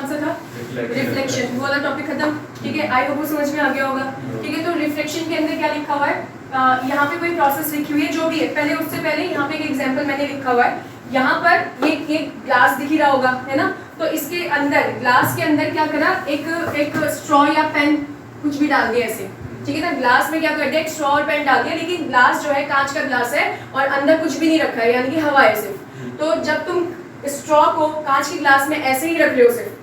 कौन सा था? रिफ्लेक्शन। वो वाला टॉपिक खत्म, ठीक है। आई होप वो समझ में आ गया होगा, ठीक है। तो रिफ्लेक्शन के अंदर क्या लिखा हुआ है, यहाँ पे कोई प्रोसेस लिखी हुई है जो भी है, पहले उससे पहले यहाँ पे एक एग्जांपल मैंने लिखा हुआ है। यहाँ पर ये ग्लास दिख ही रहा होगा, है ना। तो इसके अंदर, ग्लास के अंदर क्या करा, एक स्ट्रॉ या पेन कुछ भी डाल दिया ऐसे, ठीक है ना। ग्लास में क्या कर दिया, एक स्ट्रॉ और पेन डाल दिया, लेकिन ग्लास जो है कांच का ग्लास है और अंदर कुछ भी नहीं रखा है, यानी कि हवा है सिर्फ। तो जब तुम स्ट्रॉ को कांच के ग्लास में ऐसे ही रख रहे हो सिर्फ,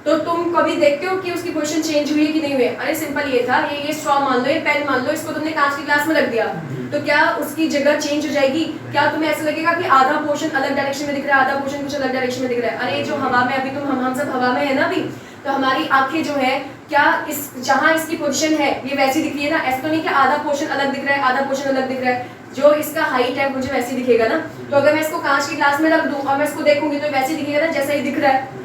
तो तुम कभी देखते हो कि उसकी पोजीशन चेंज हुई है कि नहीं हुई है? अरे सिंपल ये था, ये स्ट्रॉ मान लो, ये पेन मान लो, इसको तुमने कांच के ग्लास में रख दिया, तो क्या उसकी जगह चेंज हो जाएगी? क्या तुम्हें ऐसा लगेगा कि आधा पोर्शन अलग डायरेक्शन में दिख रहा है, आधा पोर्शन कुछ अलग डायरेक्शन में दिख रहा है? अरे जो हवा में अभी हम सब हवा में है ना अभी, तो हमारी आंखें जो है, क्या इस जहाँ इसकी पोजीशन है ये वैसी दिख रही है ना? ऐसा तो नहीं कि आधा पोर्शन अलग दिख रहा है, आधा पोर्शन अलग दिख रहा है। जो इसका हाइट है मुझे वैसे दिखेगा ना। तो अगर मैं इसको कांच के ग्लास में रख दूं और मैं इसको देखूंगी तो वैसे दिखेगा ना जैसा ही दिख रहा है।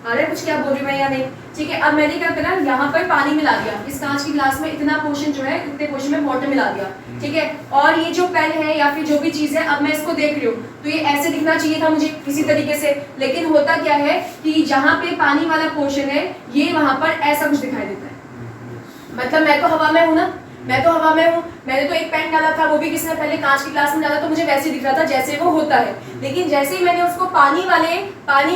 अरे कुछ क्या बोल रही हूँ मैं या नहीं? ठीक है। अब मैंने क्या करा, यहाँ पर पानी मिला दिया, इस कांच की ग्लास में इतना पोर्शन जो है, इतने पोर्शन में वाटर मिला दिया, ठीक है। और ये जो पेन है या फिर जो भी चीज है, अब मैं इसको देख रही हूँ तो ये ऐसे दिखना चाहिए था मुझे किसी तरीके से, लेकिन होता क्या है कि जहाँ पे पानी वाला पोर्शन है, ये वहां पर ऐसा कुछ दिखाई देता है। मतलब मैं तो हवा में हूँ ना, मैं तो हवा में हूँ। मैंने तो एक पेन डाला था, वो भी किसने पहले कांच की ग्लास में डाला, तो मुझे वैसे दिख रहा था जैसे वो होता है। लेकिन जैसे ही मैंने उसको पानी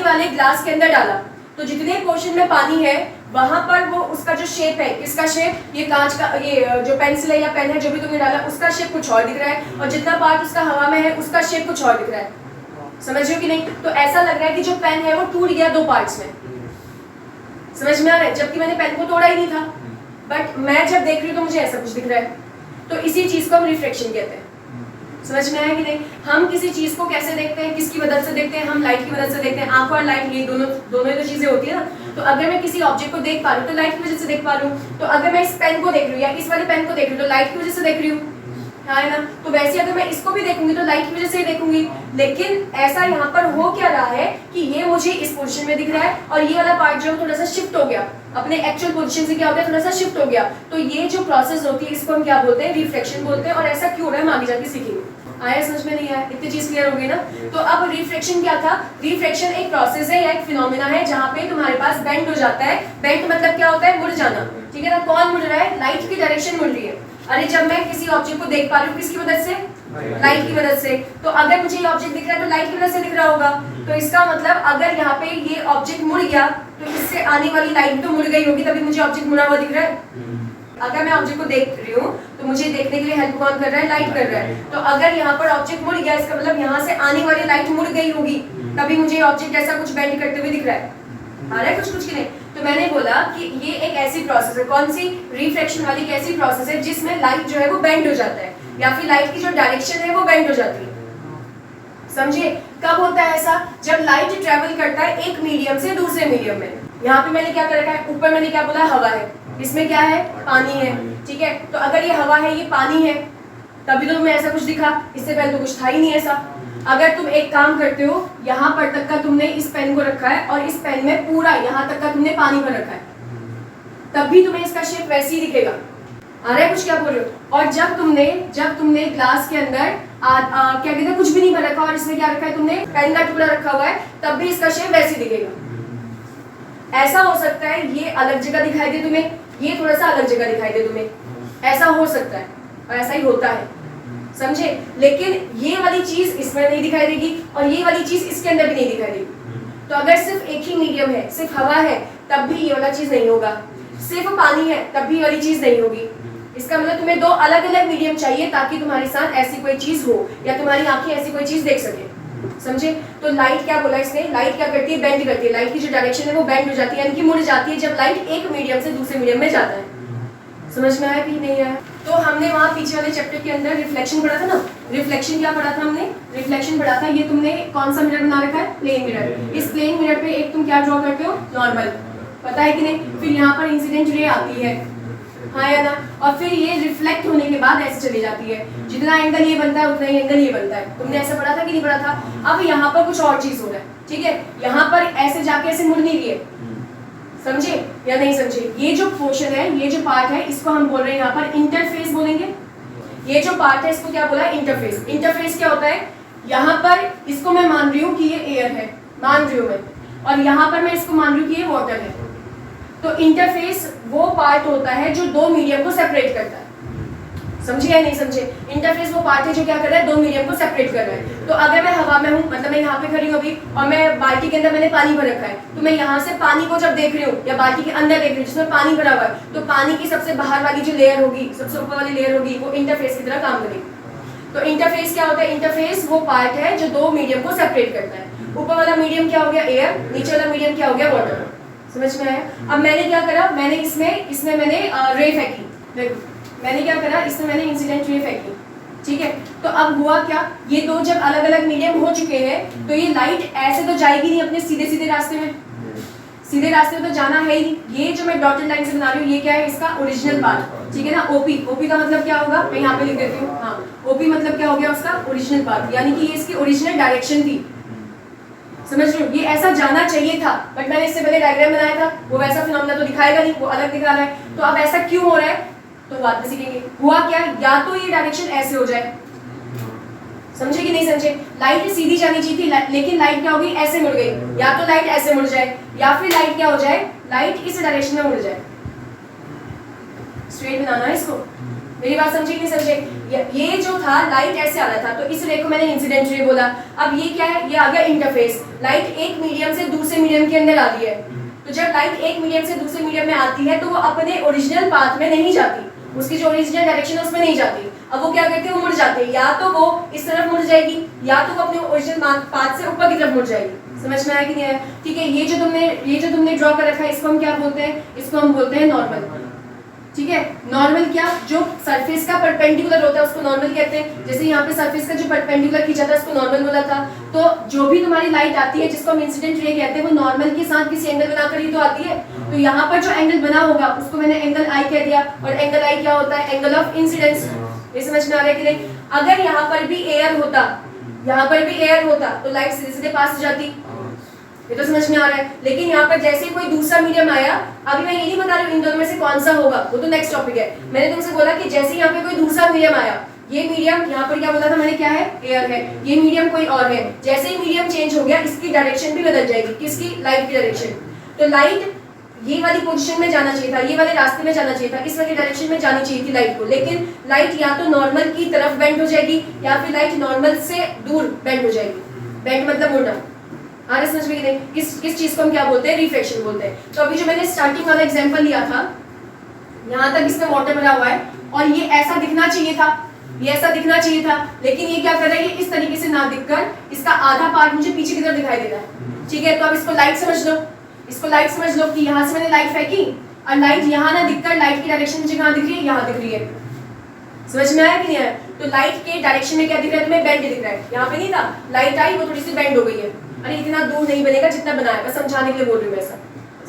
वाले ग्लास के अंदर डाला, तो जितने पोर्शन में पानी है वहां पर वो उसका जो शेप है, किसका शेप, ये कांच का, ये जो पेंसिल है या पेन है जो भी तुमने डाला, उसका शेप कुछ और दिख रहा है, और जितना पार्ट उसका हवा में है उसका शेप कुछ और दिख रहा है। समझ रहे हो कि नहीं? तो ऐसा लग रहा है कि जो पेन है वो टूट गया दो पार्ट्स में। समझ में आ रहा है? जबकि मैंने पेन को तोड़ा ही नहीं था, बट मैं जब देख रही हूँ तो मुझे ऐसा कुछ दिख रहा है। तो इसी चीज को हम रिफ्लेक्शन कहते हैं। समझ में आया कि नहीं? हम किसी चीज को कैसे देखते हैं, किसकी मदद से देखते हैं? हम लाइट की मदद से देखते हैं। आंख और लाइट, ये दोनों ही तो चीजें होती है ना। तो अगर मैं किसी ऑब्जेक्ट को देख पा रही हूँ तो लाइट की वजह से देख पा रही हूँ। तो अगर मैं इस पेन को देख रही हूँ या इस वाले पेन को देख रही हूँ तो लाइट की वजह से देख रही हूँ, है ना। तो वैसे अगर मैं इसको भी देखूंगी तो लाइट की वजह से ही देखूंगी। लेकिन ऐसा यहाँ पर हो क्या रहा है कि ये मुझे इस पोजीशन में दिख रहा है और ये वाला पार्ट जो थोड़ा सा शिफ्ट हो गया, अपने एक्चुअल पोजीशन से क्या हो गया, थोड़ा सा शिफ्ट हो गया। तो ये जो प्रोसेस होती है इसको हम क्या बोलते हैं? रिफ्लेक्शन बोलते हैं। और ऐसा क्यों हो रहा है हम आगे जाके सीखेंगे। आया समझ में? नहीं आया? इतनी चीज क्लियर हो गई ना। तो अब रिफ्लेक्शन क्या था? रिफ्लेक्शन एक प्रोसेस है या एक फिनोमेना है जहाँ पे तुम्हारे पास बेंड हो जाता है। बेंड मतलब क्या होता है? मुड़ जाना, ठीक है ना। कौन मुड़ रहा है? लाइट की डायरेक्शन मुड़ रही है। अरे जब मैं किसी ऑब्जेक्ट को देख पा रही हूँ किसकी मदद से? लाइट की मदद से। तो अगर मुझे ये ऑब्जेक्ट दिख रहा है तो लाइट की वजह से दिख रहा होगा। तो इसका मतलब अगर यहाँ पे ये ऑब्जेक्ट मुड़ गया तो इससे आने वाली लाइट तो मुड़ गई होगी, तभी मुझे ऑब्जेक्ट मुड़ा हुआ दिख रहा है। अगर मैं ऑब्जेक्ट को देख रही हूँ तो मुझे देखने के लिए हेल्प कौन कर रहा है? लाइट कर रहा है। तो अगर यहाँ पर ऑब्जेक्ट मुड़ गया, इसका मतलब यहाँ से आने वाली लाइट मुड़ गई होगी, तभी मुझे ऑब्जेक्ट ऐसा कुछ बेंड करते हुए दिख रहा है। आ रहा है कुछ की नहीं? तो मैंने बोला कि ये एक ऐसी प्रोसेस है, कौन सी? रिफ्लेक्शन वाली एक ऐसी प्रोसेस है जिसमें लाइट जो है वो बेंड हो जाता है, या फिर लाइट की जो डायरेक्शन है वो बेंड हो जाती है। समझे? कब होता है ऐसा? जब लाइट ट्रेवल करता है एक मीडियम से दूसरे मीडियम में। यहाँ पे मैंने क्या कर रखा है? ऊपर मैंने क्या बोला? हवा है, इसमें क्या है? पानी है, ठीक है। तो अगर ये हवा है, ये पानी है, तभी तो तुम्हें ऐसा कुछ दिखा। इससे पहले तो कुछ था ही नहीं ऐसा। अगर तुम एक काम करते हो, यहाँ पर तक का तुमने इस पेन को रखा है और इस पेन में पूरा यहाँ तक का तुमने पानी भर रखा है, तब भी तुम्हें इसका शेप वैसे ही दिखेगा। आ रहा है कुछ? क्या बोल रहे हो? और जब तुमने ग्लास के अंदर क्या कहते हैं, कुछ भी नहीं भर रखा और इसमें क्या रखा है तुमने? पेन का टुकड़ा रखा हुआ है, तब भी इसका शेप वैसे ही दिखेगा। ऐसा हो सकता है ये अलग जगह दिखाई दे तुम्हें, ये थोड़ा सा अलग जगह दिखाई दे तुम्हें, ऐसा हो सकता है और ऐसा ही होता है। समझे? लेकिन ये वाली चीज इसमें नहीं दिखाई देगी और ये वाली चीज इसके अंदर भी नहीं दिखाई देगी। तो अगर सिर्फ एक ही मीडियम है, सिर्फ हवा है, तब भी ये वाला चीज नहीं होगा। सिर्फ पानी है तब भी ये वाली चीज नहीं होगी। इसका मतलब तुम्हें दो अलग अलग मीडियम चाहिए ताकि तुम्हारे साथ ऐसी कोई चीज हो या तुम्हारी आंखें ऐसी कोई चीज देख सके। समझे? तो लाइट क्या बोला इसने? लाइट क्या करती है? बेंड करती है। लाइट की जो डायरेक्शन है वो बेंड हो जाती है, यानी कि मुड़ जाती है जब लाइट एक मीडियम से दूसरे मीडियम में जाता है। समझ में आया कि नहीं आया? तो हमने वहाँ पीछे वाले चैप्टर के अंदर रिफ्लेक्शन पढ़ा था ना। रिफ्लेक्शन क्या पढ़ा था हमने? रिफ्लेक्शन पढ़ा था, ये तुमने कौन सा मिरर बना रखा है? Plane mirror. इस प्लेन मिरर पे एक तुम क्या ड्रॉ करते हो? नॉर्मल। पता है कि नहीं? फिर यहाँ पर इंसिडेंट रे आती है, हाँ या ना? और फिर ये रिफ्लेक्ट होने के बाद ऐसे चली जाती है। जितना एंगल ये बनता है उतना ही एंगल ये बनता है। तुमने ऐसा पढ़ा था कि नहीं पढ़ा था? अब यहाँ पर कुछ और चीज हो रहा है, ठीक है। यहाँ पर ऐसे जाके ऐसे मुड़ नहीं रही है। समझे या नहीं समझे? ये जो पोर्शन है, ये जो पार्ट है, इसको हम बोल रहे हैं यहाँ पर इंटरफेस बोलेंगे। ये जो पार्ट है इसको क्या बोला? इंटरफेस। इंटरफेस क्या होता है? यहाँ पर इसको मैं मान रही हूँ कि ये एयर है, मान रही हूँ मैं, और यहाँ पर मैं इसको मान लूँ कि ये वाटर है। तो इंटरफेस वो पार्ट होता है जो दो मीडियम को सेपरेट करता है। समझिए या नहीं समझे? इंटरफेस वो पार्ट है जो क्या कर रहा है, दो मीडियम को सेपरेट कर रहा है। तो अगर मैं हवा में हूँ, मतलब मैं यहाँ पे खड़ी हूँ अभी और मैं बाल्टी के अंदर मैंने पानी भर रखा है, तो मैं यहाँ से पानी को जब देख रही हूँ या बाल्टी के अंदर देख रही हूँ जिसमें पानी भरा हुआ है, तो पानी की सबसे बाहर वाली जो लेयर होगी, सबसे ऊपर वाली लेयर होगी, वो इंटरफेस की तरह काम करेगी। तो इंटरफेस क्या होता है? इंटरफेस वो पार्ट है जो दो मीडियम को सेपरेट करता है। ऊपर वाला मीडियम क्या हो गया? एयर। नीचे वाला मीडियम क्या हो गया? वाटर। समझ में आया? अब मैंने क्या करा, मैंने इसमें मैंने रे फेंकी। मैंने क्या करा, इसमें मैंने इंसिडेंट रे फेंकी, ठीक है। तो अब हुआ क्या, ये दो जब अलग अलग मीडियम हो चुके हैं तो ये लाइट ऐसे तो जाएगी नहीं अपने सीधे सीधे रास्ते में, सीधे रास्ते में तो जाना है ही नहीं। ये जो मैं डॉटेड लाइन से बना रही हूँ ये क्या है? इसका ओरिजिनल पाथ, ठीक है ना। ओपी, ओपी का मतलब क्या होगा, मैं यहाँ पे लिख देती हूँ। हाँ, ओपी मतलब क्या हो गया? उसका ओरिजिनल पाथ, यानी कि ये इसकी ओरिजिनल डायरेक्शन थी। समझ रहे हो? ये ऐसा जाना चाहिए था, बट मैंने इससे पहले डायग्राम बनाया था, वो वैसा फिनोमेना तो दिखाएगा नहीं, वो अलग दिखा रहा है। तो अब ऐसा क्यों हो रहा है तो बाद में सीखेंगे। हुआ क्या, या तो ये डायरेक्शन ऐसे हो जाए, समझे कि नहीं समझे? लाइट सीधी जानी चाहिए थी, लेकिन लाइट क्या हो गई? ऐसे मुड़ गई। या तो लाइट ऐसे मुड़ जाए, या फिर लाइट क्या हो जाए? लाइट इस डायरेक्शन में मुड़ जाए। स्ट्रेट बनाना है इसको, मेरी बात समझे कि नहीं समझे? ये जो था लाइट ऐसे आ रहा था, तो इस रे को मैंने इंसिडेंट रे बोला। अब ये क्या है? ये आ गया इंटरफेस। लाइट एक मीडियम से दूसरे मीडियम के अंदर आ रही है, तो जब लाइट एक मीडियम से दूसरे मीडियम में आती है तो वो अपने ओरिजिनल पाथ में नहीं जाती, उसकी जो ओरिजिनल डायरेक्शन है उसमें नहीं जाती। अब वो क्या करते हैं? वो मुड़ जाते हैं, या तो वो इस तरफ मुड़ जाएगी, या तो वो अपने ओरिजिनल पाथ से ऊपर की तरफ मुड़ जाएगी। समझ में आया कि नहीं आया? ठीक है। ये जो तुमने ड्रॉ कर रखा है इसको हम क्या बोलते हैं? इसको हम बोलते हैं नॉर्मल, ठीक है। नॉर्मल क्या, जो सरफेस का परपेंडिकुलर होता है उसको नॉर्मल कहते हैं। जैसे यहाँ पे सरफेस का जो परपेंडिकुलर खींचा था उसको नॉर्मल बोला था। तो जो भी तुम्हारी लाइट आती है जिसको हम इंसिडेंट रे कहते हैं, वो नॉर्मल के साथ किसी एंगल बनाकर ही तो आती है। तो यहाँ पर जो एंगल बना होगा उसको मैंने एंगल आई कह दिया, और एंगल आई क्या होता है? Angle of incidence. ये समझ में आ रहा है कि नहीं? अगर यहाँ पर भी एयर होता, यहाँ पर भी एयर होता तो लाइट सीधे सीधे पास हो जाती, ये तो समझ में आ रहा है। लेकिन यहाँ पर जैसे कोई दूसरा मीडियम आया, अभी मैं ये नहीं बता रही हूँ इन दोनों में से कौन सा होगा, वो तो नेक्स्ट टॉपिक है। मैंने तुमसे बोला कि जैसे यहाँ पे कोई दूसरा मीडियम आया, ये मीडियम यहाँ पर क्या बोला था मैंने, क्या है? एयर है। ये मीडियम कोई और है, जैसे ही मीडियम चेंज हो गया इसकी डायरेक्शन भी बदल जाएगी। किसकी? लाइट की डायरेक्शन। तो लाइट ये वाली पोजीशन में जाना चाहिए था, ये वाले रास्ते में जाना चाहिए था, इस वाली डायरेक्शन में जानी चाहिए थी लाइट को, लेकिन लाइट या तो नॉर्मल की तरफ बेंड हो जाएगी या फिर लाइट नॉर्मल से दूर बेंड हो जाएगी। बेंड मतलब मुड़ना। आ रहा समझ में नहीं? किस चीज को हम क्या बोलते हैं? रिफ्लेक्शन बोलते हैं। तो अभी जो मैंने स्टार्टिंग वाला एग्जांपल लिया था, यहाँ तक इसमें वाटर भरा हुआ है और ये ऐसा दिखना चाहिए था, ये ऐसा दिखना चाहिए था, लेकिन ये क्या कर रहा है? ये इस तरीके से ना दिखकर इसका आधा पार्ट मुझे पीछे की तरफ दिखाई दे रहा है, ठीक है। तो अब इसको लाइट समझ लो, इसको लाइट समझ लो कि यहाँ से मैंने लाइट फेंकी और लाइट यहाँ ना दिखकर लाइट की डायरेक्शन मुझे कहाँ दिख रही है? यहाँ दिख रही है। समझ में आया कि नहीं आया? तो लाइट के डायरेक्शन में क्या दिख रहा है तुम्हें? बेंड दिख रहा है। यहाँ पे नहीं था, लाइट आई वो थोड़ी सी बेंड हो गई है। अरे इतना दूर नहीं बनेगा जितना बनाया, बस समझाने के लिए बोल रही हूँ ऐसा।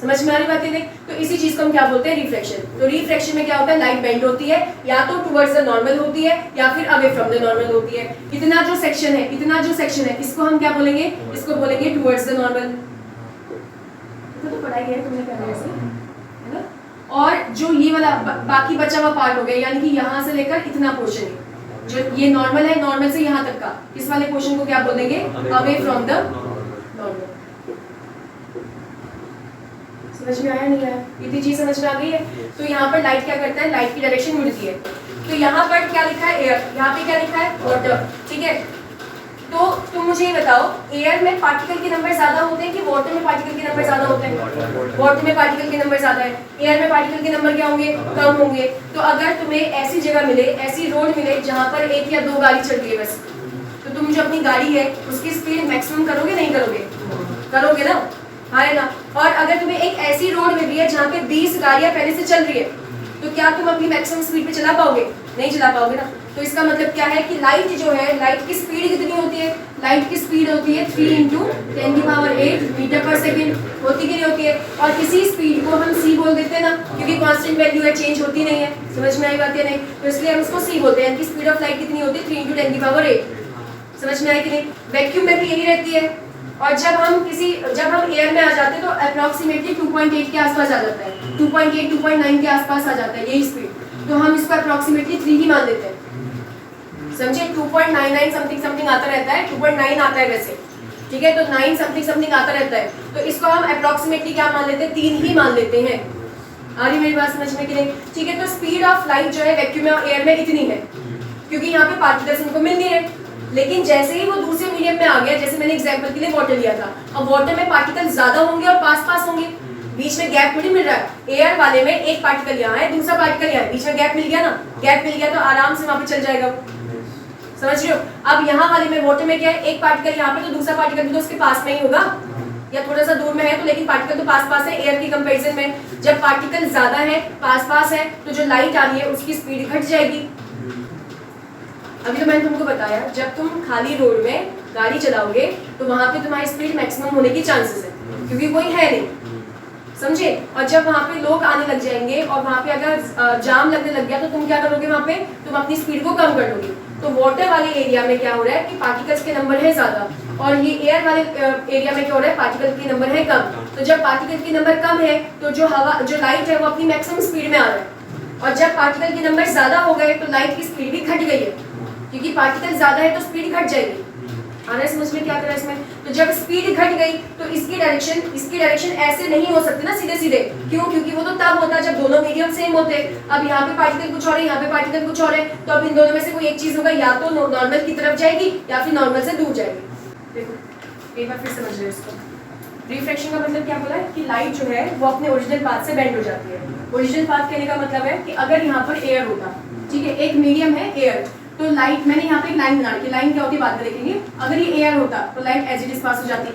समझ में आ रही बातें नहीं? तो इसी चीज को हम क्या बोलते हैं? रिफ्लेक्शन। तो रिफ्लेक्शन में क्या होता है? लाइट बेंड होती है, या तो टुवर्ड्स द नॉर्मल होती है या फिर अवे फ्रॉम द नॉर्मल होती है। इतना जो सेक्शन है इसको हम क्या बोलेंगे? इसको बोलेंगे टुवर्ड्स द नॉर्मल। तो पढ़ाई है तुमने पहले से, है ना। और जो ये वाला बाकी बचा हुआ पार्ट हो गया, यानी कि यहाँ से लेकर इतना पोर्शन है, जो ये नॉर्मल है, नॉर्मल से यहाँ तक का, इस वाले पोर्शन को क्या बोलेंगे? Away from the normal. समझ में आया नहीं आया? इतनी चीज समझ में आ गई है? तो यहाँ पर लाइट क्या करता है? लाइट की डायरेक्शन मुड़ती है। तो यहाँ पर क्या लिखा है? एयर। यहाँ पे क्या लिखा है? वाटर, ठीक है। तो तुम मुझे ये बताओ, एयर में पार्टिकल के नंबर ज्यादा होते हैं कि वाटर में पार्टिकल के नंबर ज्यादा होते हैं? वाटर में पार्टिकल के नंबर ज्यादा है। एयर में पार्टिकल के नंबर क्या होंगे? कम होंगे। तो अगर तुम्हें ऐसी जगह मिले, ऐसी रोड मिले जहाँ पर एक या दो गाड़ी चल रही है बस, तो तुम जो अपनी गाड़ी है उसकी स्पीड मैक्सिमम करोगे नहीं करोगे? करोगे ना, है ना। और अगर तुम्हें एक ऐसी रोड मिल रही है जहाँ पे 20 गाड़ियां पहले से चल रही है, तो क्या तुम अपनी मैक्सिमम स्पीड पे चला पाओगे? नहीं चला पाओगे ना। तो इसका मतलब क्या है कि लाइट जो है, लाइट की स्पीड कितनी होती है? लाइट की स्पीड होती है 3 × 10⁸ मीटर पर सेकेंड। होती कि नहीं होती है? और इसी स्पीड को हम c बोल देते हैं ना, क्योंकि कांस्टेंट वैल्यू है, चेंज होती नहीं है। समझ में आई बात या नहीं? तो इसलिए हम इसको c बोलते हैं कि स्पीड ऑफ लाइट कितनी होती है? 3 × 10⁸। समझ में आई कि नहीं? वैक्यूम में भी यही रहती है। और जब हम एयर में आ जाते हैं तो अप्रॉक्सीमेटली 2.8 के आसपास आ जाता है, 2.8 2.9 के आसपास आ जाता है यही स्पीड। तो हम इसको अप्रॉक्सीमेटली 3 ही मान लेते हैं, समझे। 2.99 समथिंग आता रहता है, 2.9 आता है वैसे, ठीक है, तो 9 समथिंग समथिंग आता रहता है, तो इसको हम अप्रोक्सीमेटली क्या मान लेते हैं, 3 ही मान लेते हैं। आ रही मेरी बात समझ में कि नहीं? ठीक है, तो स्पीड ऑफ लाइट जो है वैक्यूम एयर में इतनी है, क्योंकि यहाँ पे पार्टिकल्स उनको मिल नहीं रहे। लेकिन जैसे ही वो दूसरे मीडियम में आ गया, जैसे मैंने एग्जांपल के लिए वाटर लिया था, अब वाटर में पार्टिकल ज्यादा होंगे और पास पास होंगे, बीच में गैप थोड़ी मिल रहा है। एयर वाले में एक पार्टिकल यहाँ है, दूसरा पार्टिकल यहाँ है, बीच में गैप मिल गया ना, गैप मिल गया तो आराम से वहां पे चल जाएगा, समझ रहे हो? अब यहाँ वाले में वाटर में क्या है, एक पार्टिकल यहाँ पे तो दूसरा पार्टिकल भी तो उसके पास में ही होगा या थोड़ा सा दूर में है, तो लेकिन पार्टिकल तो पास पास है। एयर की कंपैरिजन में जब पार्टिकल ज्यादा है, पास पास है, तो जो लाइट आ रही है उसकी स्पीड घट जाएगी। अभी तो मैंने तुमको बताया, जब तुम खाली रोड में गाड़ी चलाओगे तो वहां पे तुम्हारी स्पीड मैक्सिमम होने की चांसेस है, क्योंकि कोई है नहीं, समझे? और जब वहां पे लोग आने लग जाएंगे और वहां पे अगर जाम लगने लग गया तो तुम क्या करोगे, वहां पे तुम अपनी स्पीड को कम कर दोगे। तो वाटर वाले एरिया में क्या हो रहा है कि पार्टिकल्स के नंबर है ज्यादा, और ये एयर वाले एरिया में क्या हो रहा है, पार्टिकल के नंबर है कम। तो जब पार्टिकल के नंबर कम है तो जो हवा, जो लाइट है वो अपनी मैक्सिमम स्पीड में आ रहा है, और जब पार्टिकल के नंबर ज्यादा हो गए तो लाइट की स्पीड भी घट गई है, क्योंकि पार्टिकल ज्यादा है तो स्पीड घट जाएगी। आना समझ में क्या करा इसमें? तो जब स्पीड घट गई तो इसकी डायरेक्शन ऐसे नहीं हो सकती ना सीधे सीधे, क्यों? क्योंकि वो तो तब होता जब दोनों मीडियम सेम होते। अब यहाँ पे पार्टिकल कुछ और है, यहाँ पे पार्टिकल कुछ और है, तो अब इन दोनों में से कोई एक चीज होगा, या तो नॉर्मल की तरफ जाएगी या फिर नॉर्मल से दूर जाएगी। देखो एक बार फिर समझ लो इसको। रिफ्रैक्शन का मतलब क्या बोला है कि लाइट जो है वो अपने ओरिजिनल पाथ से बेंड हो जाती है। ओरिजिनल पाथ कहने का मतलब है कि अगर यहाँ पर एयर होता, ठीक है, एक मीडियम है एयर, तो लाइट, मैंने यहाँ पे एक लाइन बना रखी, लाइन क्या होती है बाद में देखेंगे। अगर ये एयर होता तो light as it is pass हो जाती,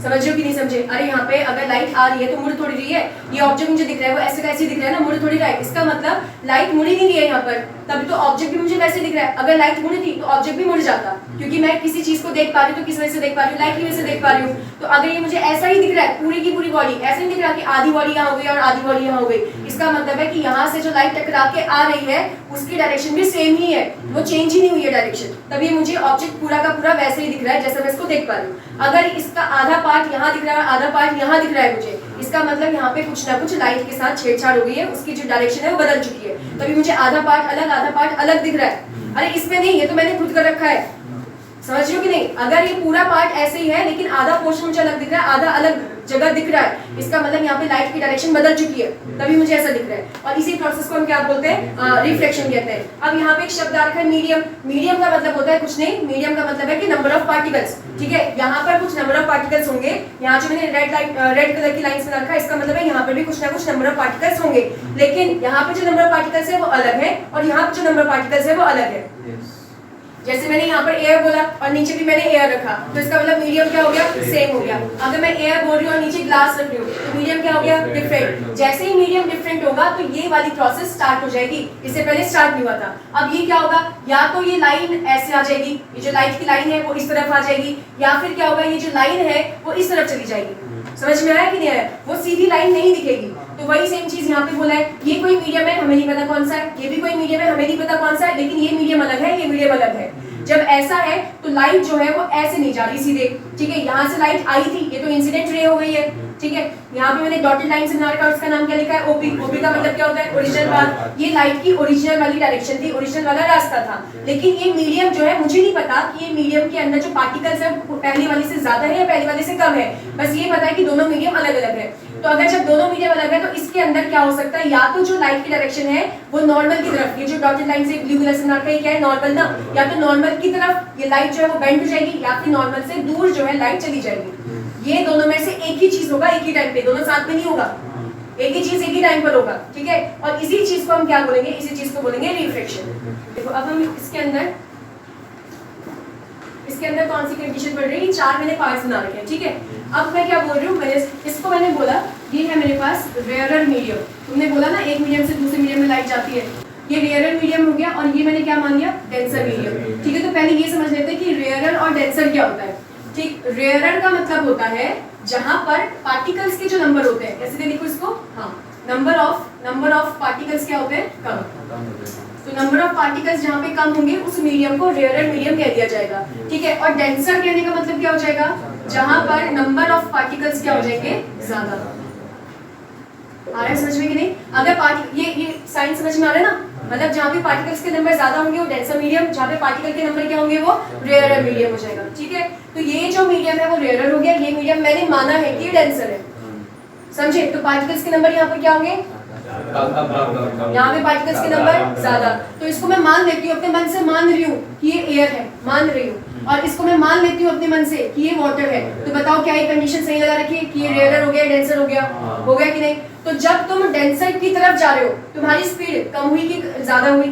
समझ रहे हो कि नहीं समझे? अरे यहाँ पे अगर लाइट आ रही है तो मुड़ थोड़ी रही है, ये ऑब्जेक्ट मुझे दिख रहा है वो ऐसे कैसे दिख रहा है ना, मुड़ थोड़ी रहा है, इसका मतलब लाइट मुड़ी नहीं रही है यहाँ पर, तभी तो ऑब्जेक्ट भी मुझे वैसे दिख रहा है। अगर लाइट मुड़ी थी तो ऑब्जेक्ट भी मुड़ जाता, क्योंकि मैं किसी चीज को देख पा रही हूँ तो किस वजह से देख पा रही हूँ, लाइट की वजह से देख पा रही हूँ। तो अगर ये मुझे ऐसा ही दिख रहा है, पूरी की पूरी बॉडी, ऐसे नहीं दिख रहा कि आधी बॉडी यहाँ हो गई और आधी बॉडी यहाँ हो गई, इसका मतलब है कि यहाँ से जो लाइट टकरा के आ रही है उसकी डायरेक्शन भी सेम ही है, वो चेंज ही नहीं हुई है डायरेक्शन, तभी मुझे ऑब्जेक्ट पूरा का पूरा वैसे ही दिख रहा है जैसा मैं इसको देख पा रही हूँ। अगर इसका आधा पार्ट यहाँ दिख रहा है, आधा पार्ट यहाँ दिख रहा है मुझे, इसका मतलब यहाँ पे कुछ ना कुछ लाइट के साथ छेड़छाड़ हो गई है, उसकी जो डायरेक्शन है वो बदल चुकी है, तभी मुझे आधा पार्ट अलग आधा पार्ट अलग दिख रहा है। अरे इसमें नहीं, ये तो मैंने खुद कर रखा है, समझ रहे हो कि नहीं? अगर ये पूरा पार्ट ऐसे ही है लेकिन आधा पोर्शन मुझे अलग दिख रहा है, आधा अलग जगह दिख रहा है, इसका मतलब यहाँ पे लाइट की डायरेक्शन बदल चुकी है, तभी मुझे ऐसा दिख रहा है। और इसी प्रोसेस को हम क्या बोलते हैं, रिफ्लेक्शन कहते हैं। अब यहाँ पे एक शब्द आ रखा है मीडियम। मीडियम का मतलब होता है कुछ नहीं, मीडियम का मतलब है कि नंबर ऑफ पार्टिकल्स, ठीक है? यहाँ पर कुछ नंबर ऑफ पार्टिकल्स होंगे, यहाँ जो मैंने रेड कलर की लाइन में रखा है इसका मतलब है यहाँ पे भी कुछ ना कुछ नंबर ऑफ पार्टिकल्स होंगे, लेकिन यहाँ पे जो नंबर ऑफ पार्टिकल्स है वो अलग है और यहाँ पे जो नंबर ऑफ पार्टिकल्स है वो अलग है। जैसे मैंने यहाँ पर एयर बोला और नीचे भी मैंने एयर रखा, तो इसका मतलब मीडियम क्या हो गया, सेम हो गया। अगर मैं एयर बोल रही हूँ और नीचे ग्लास रख रही हूँ तो मीडियम क्या हो गया, डिफरेंट। जैसे ही मीडियम डिफरेंट होगा तो ये वाली प्रोसेस स्टार्ट हो जाएगी, इससे पहले स्टार्ट नहीं हुआ था। अब ये क्या होगा, या तो ये लाइन ऐसे आ जाएगी, ये जो लाइट की लाइन है वो इस तरफ आ जाएगी, या फिर क्या होगा, ये जो लाइन है वो इस तरफ चली जाएगी। समझ में आया कि नहीं आया? वो सीधी लाइन नहीं दिखेगी। तो वही सेम चीज यहाँ पे बोला है, ये कोई मीडियम है, हमें नहीं पता कौन सा है, ये भी कोई मीडियम है, हमें नहीं पता कौन सा है, लेकिन ये मीडियम अलग है, ये मीडियम अलग है। जब ऐसा है तो लाइट जो है वो ऐसे नहीं जा रही सीधे, ठीक है? यहाँ से लाइट आई थी, ये तो इंसिडेंट रे हो गई है, ठीक है? यहाँ पे मैंने डॉटेड लाइन से बना रखा है, उसका नाम क्या लिखा है, ओपी। ओपी का मतलब क्या होता है, ओरिजिनल पाथ। ये लाइट की ओरिजिनल वाली डायरेक्शन थी, ओरिजिनल वाला रास्ता था, लेकिन ये मीडियम जो है मुझे नहीं पता कि ये मीडियम के अंदर जो पार्टिकल्स है पहली वाली से ज्यादा है या पहली वाली से कम है, बस ये पता है कि दोनों मीडियम अलग अलग है। तो अगर जब दोनों मीडियम अलग है तो इसके अंदर क्या हो सकता है, या तो जो लाइट की डायरेक्शन है वो नॉर्मल की तरफ, ये जो डॉटेड लाइन से ब्लू कलर से बना रखा है क्या है, नॉर्मल ना, या तो नॉर्मल की तरफ ये लाइट जो है वो बेंड हो जाएगी, या फिर नॉर्मल से दूर जो है लाइट चली जाएगी। ये दोनों में से एक ही चीज होगा, एक ही टाइम पे, दोनों साथ में नहीं होगा, एक ही चीज एक ही टाइम पर होगा, ठीक है? और इसी चीज को हम क्या बोलेंगे, इसी चीज को बोलेंगे रिफ्रैक्शन। देखो अब हम इसके अंदर कौन सी कंडीशन पड़ रही है, चार मैंने पार्ट्स बना रखे हैं, ठीक है? अब मैं क्या बोल रही हूँ, मैंने बोला ये है मेरे पास रेयरर मीडियम। तुमने बोला ना एक मीडियम से दूसरे मीडियम में लाइट जाती है, ये रेयरर मीडियम हो गया, और ये मैंने क्या मान लिया, डेंसर मीडियम, ठीक है? तो पहले ये समझ लेते हैं कि रेयरर और डेंसर क्या होता है, ठीक? रेयरर का मतलब होता है जहां पर पार्टिकल्स के जो नंबर होते हैं, कैसे लिखो इसको, हाँ, नंबर ऑफ पार्टिकल्स क्या होते हैं, कम। तो नंबर ऑफ पार्टिकल्स जहाँ पे कम होंगे उस मीडियम को रेयरर मीडियम कह दिया जाएगा, ठीक है? और डेंसर कहने का मतलब क्या हो जाएगा, जहां पर नंबर ऑफ पार्टिकल्स क्या हो जाएंगे, ज्यादा। आ रहा है समझ में कि नहीं? अगर ये साइन समझ में आ रहा है ना, मतलब जहाँ पे पार्टिकल्स के नंबर ज्यादा होंगे वो डेंसर मीडियम, जहाँ पे पार्टिकल के नंबर क्या होंगे वो रेयरर मीडियम हो जाएगा। ठीक है, तो ये जो मीडियम है वो रेयरर हो गया, ये मीडियम मैंने माना है कि डेंसर है, समझे? तो पार्टिकल्स के नंबर यहाँ पर क्या होंगे? यहाँ पे पार्टिकल्स के नंबर ज्यादा, तो इसको मैं मान लेती हूँ अपने मन से, मान रही हूँ कि ये एयर है, मान रही हूँ, और इसको मैं मान लेती हूँ अपने मन से कि ये वाटर है। तो बताओ क्या ये कंडीशन सही लगा रखी है कि ये रेयरर हो गया, डेंसर हो गया? हो गया कि नहीं? तो जब तुम डेंसर की तरफ जा रहे हो तुम्हारी स्पीड कम हुई कि ज्यादा हुई?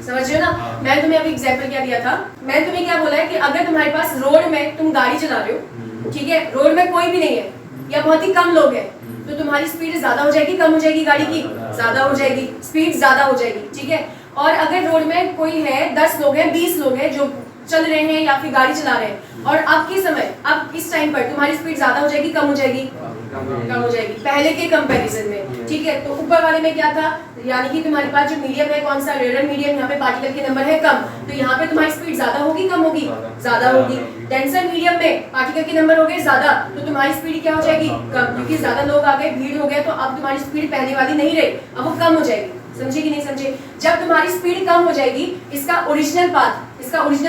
समझ रहे हो ना? मैं तुम्हें अभी एग्जांपल क्या दिया था, मैं तुम्हें क्या बोला है कि अगर तुम्हारे पास रोड में तुम गाड़ी चला रहे हो, ठीक है, रोड में कोई भी नहीं है या बहुत ही कम लोग हैं, तो तुम्हारी स्पीड ज्यादा हो जाएगी कम हो जाएगी? गाड़ी की ज्यादा हो जाएगी, स्पीड ज्यादा हो जाएगी। ठीक है, और अगर रोड में कोई है 10 लोग हैं 20 लोग हैं जो चल रहे हैं या फिर गाड़ी चला रहे हैं, और अब के समय अब इस टाइम पर तुम्हारी स्पीड ज्यादा हो जाएगी कम हो जाएगी? कम हो जाएगी पहले के कंपैरिजन में। ठीक है, तो ऊपर वाले में क्या था, यानी कि तुम्हारे पास जो मीडियम है कौन सा? रेयरर मीडियम, यहाँ पे पार्टिकल के नंबर है कम, तो यहाँ पे तुम्हारी स्पीड ज्यादा होगी कम होगी? ज्यादा होगी। डेंसर मीडियम में पार्टिकल के नंबर हो गए ज्यादा, तो तुम्हारी स्पीड क्या हो जाएगी? कम, क्योंकि ज्यादा लोग आ गए, भीड़ हो गया, तो अब तुम्हारी स्पीड पहले वाली नहीं रही, अब वो कम हो जाएगी। समझे कि नहीं समझे? जब तुम्हारी स्पीड कम हो जाएगी, इसका ओरिजिनल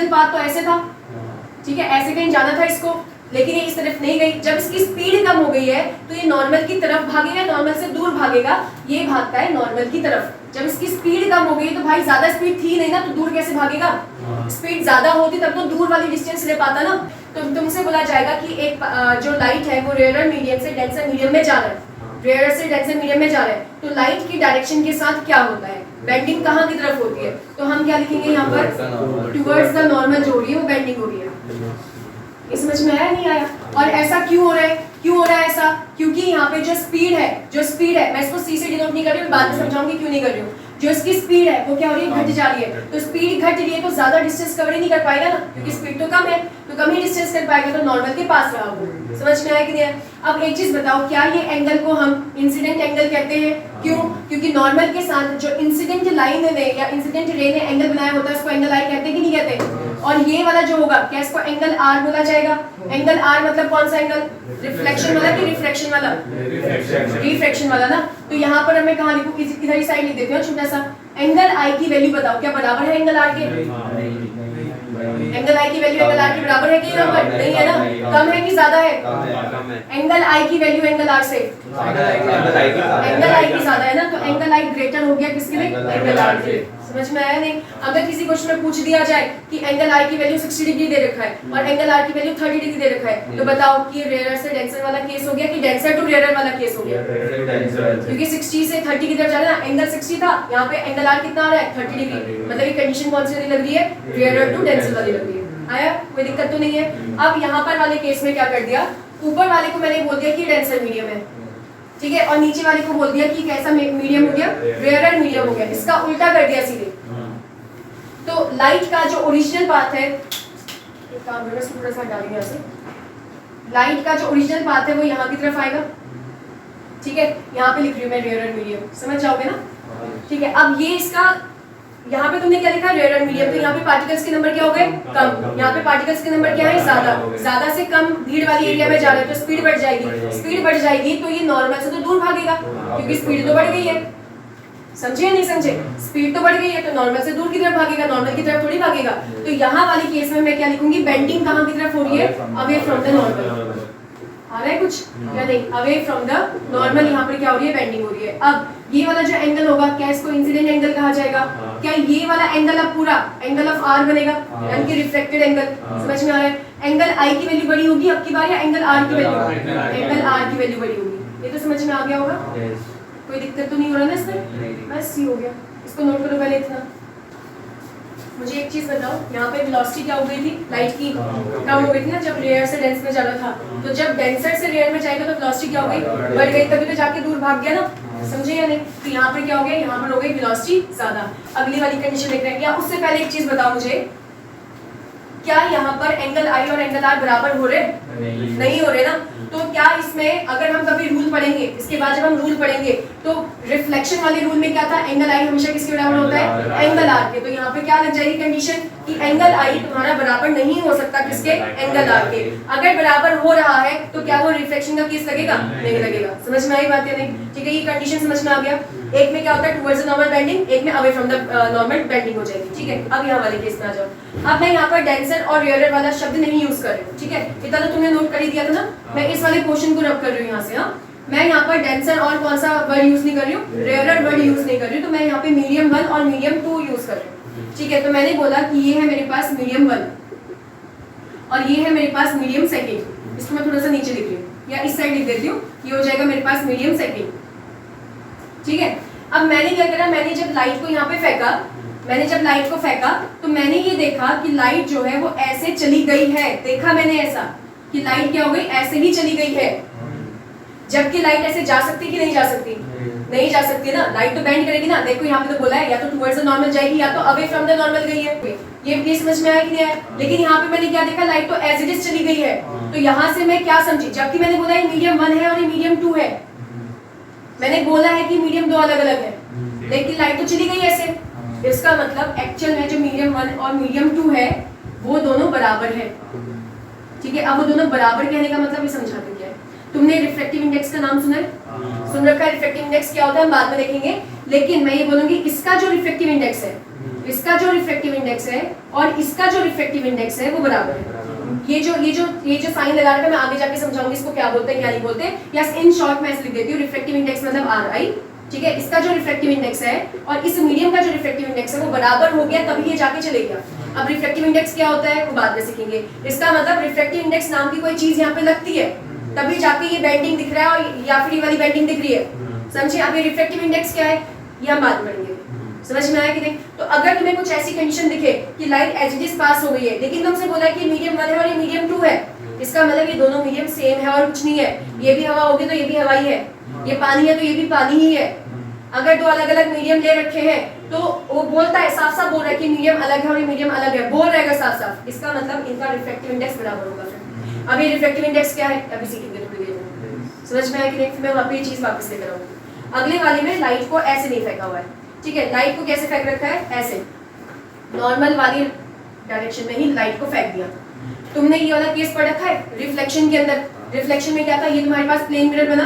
पाथ तो ऐसे था, ठीक है, ऐसे कहीं जाना था इसको, लेकिन ये इस तरफ नहीं गई। जब इसकी स्पीड कम हो गई है तो ये नॉर्मल की तरफ भागेगा, नॉर्मल से दूर भागेगा, ये भागता है नॉर्मल की तरफ। जब इसकी स्पीड कम हो गई तो भाई ज्यादा स्पीड थी नहीं ना, तो दूर कैसे भागेगा? स्पीड ज्यादा होती तब तो दूर वाली डिस्टेंस ले पाता ना। तो तुमसे बोला जाएगा कि एक जो लाइट है वो रेयरर मीडियम से डेंसर मीडियम में जा रहा है, रेयरर से डेंसर मीडियम में जा रहा है, तो लाइट की डायरेक्शन के साथ क्या होता है? बेंडिंग कहाँ की तरफ होती है? तो हम क्या लिखेंगे यहाँ पर? टुवर्ड्स द नॉर्मल जो हो रही है वो बेंडिंग हो रही है। ये समझ में आया नहीं आया? और ऐसा क्यों हो रहा है? क्यों हो रहा है ऐसा? क्योंकि यहाँ पे जो स्पीड है, मैं इसको सी से डिनोट नहीं कर रही हूँ, बाद में समझाऊंगी क्यों नहीं कर रही हूँ। जो इसकी स्पीड है वो क्या हो रही है? घट जा रही है। तो स्पीड घट रही है तो ज्यादा डिस्टेंस कवर ही नहीं कर पाएगा ना, क्योंकि स्पीड तो कम है, तो कम ही डिस्टेंस कर पाएगा, तो नॉर्मल के पास रहा वो। समझ में आया कि नहीं? अब एक चीज बताओ, क्या ये एंगल को हम इंसिडेंट एंगल कहते हैं? क्यों? क्योंकि नॉर्मल के साथ जो इंसिडेंट लाइन ने या इंसिडेंट रे ने एंगल बनाया होता है उसको एंगल आई कहते हैं कि नहीं कहते? और ये वाला जो होगा क्या इसको एंगल आर बोला जाएगा? एंगल आर मतलब कौन सा एंगल? रिफ्लेक्शन वाला कि रिफ्रैक्शन वाला? रिफ्रैक्शन वाला ना। तो यहाँ पर मैं कहाँ लिखूँ? इधर ही साइड लिख देती हूँ छोटा सा। एंगल आई की वैल्यू बताओ, क्या बराबर है एंगल आर के? एंगल आई की वैल्यू एंगल आर के बराबर है कि नंबर नहीं है ना? कम है कि ज्यादा है? एंगल आई की वैल्यू एंगल आर से एंगल आई की ज्यादा है ना, तो एंगल आई ग्रेटर हो गया किसके लिए? एंगल आर के। समझ में आया नहीं? अगर किसी क्वेश्चन में पूछ दिया जाए कि एंगल आई की वैल्यू 60 डिग्री दे रखा है और एंगल आर की वैल्यू 30 डिग्री दे रखा है, तो बताओ कि रेयरर से डेंसर वाला केस हो गया कि डेंसर टू रेयरर वाला केस हो गया? क्योंकि 60 से 30 की तरफ जा रहा है ना, एंगल 60 था, यहाँ पे एंगल आर कितना आ रहा है? 30 डिग्री। मतलब ये कंडीशन कौन सी लग रही है? रेयरर टू डेंसर वाली लग रही है। आया? कोई दिक्कत तो नहीं है? अब यहाँ पर वाले केस में क्या कर दिया, ऊपर वाले को मैंने बोल दिया कि डेंसर मीडियम है, ठीक है, और नीचे वाले को बोल दिया कि कैसा मीडियम हो गया? रेयरर मीडियम हो गया। इसका उल्टा कर दिया सीधे। तो लाइट का जो ओरिजिनल पाथ है, एक काम करो इसको थोड़ा सा डालेंगे यहाँ से, लाइट का जो ओरिजिनल पाथ है वो यहाँ की तरफ आएगा, ठीक है, यहाँ पे लिख रही हूँ मैं रेयरर मीडियम, समझ जाओगे ना? ठीक है, अब ये इसका यहाँ पे तुमने क्या लिखा? रेयरर मीडियम, तो यहाँ पे पार्टिकल्स के नंबर क्या हो गए? कम। यहाँ पे पार्टिकल्स के नंबर क्या है? ज्यादा। ज्यादा से कम भीड़ वाली एरिया में जा रहे हैं तो स्पीड बढ़ जाएगी, स्पीड बढ़ जाएगी तो ये नॉर्मल से तो दूर भागेगा, क्योंकि स्पीड तो बढ़ गई है। समझे या नहीं समझे? स्पीड तो बढ़ गई है तो नॉर्मल से दूर की तरफ भागेगा, नॉर्मल की तरफ थोड़ी भागेगा। तो यहाँ वाली केस में मैं क्या लिखूंगी? बेंडिंग कहाँ की तरफ हो रही है? Away from the normal. आ रहा है कुछ या नहीं? अवे फ्रॉम द नॉर्मल यहाँ पर क्या हो रही है? बेंडिंग हो रही है। अब ये वाला जो एंगल होगा क्या इसको इंसिडेंट एंगल कहा जाएगा? क्या ये वाला एंगल अब पूरा एंगल ऑफ आर बनेगा, यानी कि रिफ्लेक्टेड एंगल? समझ में आ रहा है? एंगल आई की वैल्यू बड़ी होगी अब की बार, या एंगल आर की वैल्यू? एंगल आर की वैल्यू बड़ी होगी। ये तो समझ में आ गया होगा? कोई दिक्कत तो नहीं हो रहा ना इसमें? बस ये हो गया, इसको नोट करो पहले इतना। मुझे एक चीज बताओ, यहाँ पे वेलोसिटी क्या हो गई थी? लाइट की कम हो गई थी ना जब रेयर से डेंस में जाना था, तो जब डेंसर से रेयर में जाएगा तो वेलोसिटी क्या हो गई? बढ़ गई, तभी तो जाके दूर भाग गया ना। समझे या नहीं? तो यहाँ पर क्या हो गया? यहाँ पर हो गई वेलोसिटी ज्यादा। अगली वाली कंडीशन देख रहे हैं, या उससे पहले एक चीज बताओ मुझे, क्या यहाँ पर एंगल आई और एंगल आर बराबर हो रहे? नहीं हो रहे ना। तो क्या इसमें अगर हम कभी रूल पढ़ेंगे, इसके बाद जब हम रूल पढ़ेंगे तो रिफ्लेक्शन वाले रूल में क्या था? एंगल आई हमेशा किसके बराबर होता है? एंगल आर के। तो यहाँ पे क्या लग जाएगी कंडीशन? कि एंगल आई तुम्हारा बराबर नहीं हो सकता किसके, एंगल आर के। अगर बराबर हो रहा है तो क्या वो रिफ्लेक्शन का केस लगेगा, नहीं लगेगा। समझ में आई बात या नहीं? ठीक है, ये कंडीशन समझ में आ गया। एक में क्या होता है टुवर्ड्स द नॉर्मल बेंडिंग, एक में away from the normal bending हो जाएगी। ठीक है, अब यहाँ वाले केस में आ जाओ। अब मैं यहाँ पर डेंसर और रेयरर वाला शब्द नहीं यूज कर रही हूँ। ठीक है, इतना तो तुमने नोट कर ही दिया था ना। मैं इस वाले पोर्शन को रब कर रही हूँ यहाँ से। हाँ, मैं यहाँ पर डेंसर और कौन सा वर्ड यूज नहीं कर रही हूँ, रेयरर वर्ड यूज नहीं कर रही हूँ। तो मैं यहाँ पे मीडियम 1 और मीडियम 2 यूज कर रही हूँ। ठीक है, तो मैंने बोला कि ये है मेरे पास मीडियम 1 और ये है मेरे पास मीडियम 2। इसको मैं थोड़ा सा नीचे लिख रही हूँ या इस साइड लिख देती हूँ, ये हो जाएगा मेरे पास मीडियम 2। ठीक है, अब मैंने क्या करा, मैंने जब लाइट को यहाँ पे फेंका, तो मैंने ये देखा कि लाइट जो है वो ऐसे चली गई है। देखा मैंने ऐसा कि लाइट क्या हो गई, ऐसे ही चली गई है। जबकि लाइट ऐसे जा सकती कि नहीं जा सकती, नहीं जा सकती ना, लाइट तो बेंड करेगी ना। देखो यहाँ पे तो बोला है या तो टुवर्ड्स द नॉर्मल जाएगी या तो अवे फ्रॉम द नॉर्मल गई है। ये समझ में आया कि नहीं आया? लेकिन यहाँ पे मैंने क्या देखा, लाइट तो एज इट इज चली गई है। तो यहाँ से मैं क्या समझी, जबकि मैंने बोला है मीडियम 1 है और ये मीडियम 2 है। मैंने बोला है कि मीडियम 2 अलग अलग है, लेकिन लाइट तो चली गई ऐसे। इसका मतलब एक्चुअल में जो मीडियम 1 और मीडियम 2 है वो दोनों बराबर है। ठीक है, अब वो दोनों बराबर कहने का मतलब ये समझाते क्या है। तुमने रिफ्रैक्टिव इंडेक्स का नाम सुना है, सुन रखा है। रिफ्रैक्टिव इंडेक्स क्या होता है हम बाद में देखेंगे, लेकिन मैं ये बोलूंगी इसका जो रिफ्रैक्टिव इंडेक्स है, इसका जो रिफ्रैक्टिव इंडेक्स है और इसका जो रिफ्रैक्टिव इंडेक्स है वो बराबर है। ये जो साइन लगा रखा है मैं आगे जाके समझाऊंगी इसको क्या बोलते हैं क्या नहीं बोलते। या इन शॉर्ट मैं ऐसे लिख देती हूँ, रिफ्रैक्टिव इंडेक्स मतलब RI। ठीक है, इसका जो रिफ्रैक्टिव इंडेक्स है और इस मीडियम का जो रिफ्रैक्टिव इंडेक्स है वो बराबर हो गया, तभी ये जाके चले गया। अब रिफ्रैक्टिव इंडेक्स क्या होता है वो बाद में सीखेंगे। इसका मतलब रिफ्रैक्टिव इंडेक्स नाम की कोई चीज यहाँ पे लगती है, तभी जाके ये बेंडिंग दिख रहा है और या फिर ये वाली बेंडिंग दिख रही है। समझिए, अब ये रिफ्रैक्टिव इंडेक्स क्या है ये हम बाद में पढ़ेंगे। समझ में आया कि नहीं? तो अगर तुम्हें कुछ ऐसी कंडीशन दिखे कि light as it is pass हो गई है, लेकिन तुमसे बोला है कि मीडियम 1 है और ये मीडियम 2 है, इसका मतलब ये दोनों मीडियम सेम है और कुछ नहीं है। ये भी हवा होगी तो ये भी हवा ही है, ये पानी है तो ये भी पानी ही है। अगर दो अलग अलग मीडियम ले रखे हैं तो वो बोलता है, साफ साफ बोल रहा है कि मीडियम अलग है और ये मीडियम अलग है, बोल रहेगा साफ साफ। इसका मतलब इनका रिफ्रैक्टिव इंडेक्स बराबर होगा। फिर अब ये रिफ्रैक्टिव इंडेक्स क्या है अभी सीखेंगे थोड़ी देर में। समझ में आया कि नहीं? फिर मैं वहाँ पे ये चीज वापस लेकर आऊंगी। अगले वाले में लाइट को ऐसे नहीं फेंका हुआ है। ठीक है, लाइट को कैसे फेंक रखा है, ऐसे नॉर्मल वाली डायरेक्शन में ही लाइट को फेंक दिया। तुमने ये वाला केस पढ़ रखा है रिफ्लेक्शन के अंदर। रिफ्लेक्शन में क्या था, ये तुम्हारे पास प्लेन मिरर बना,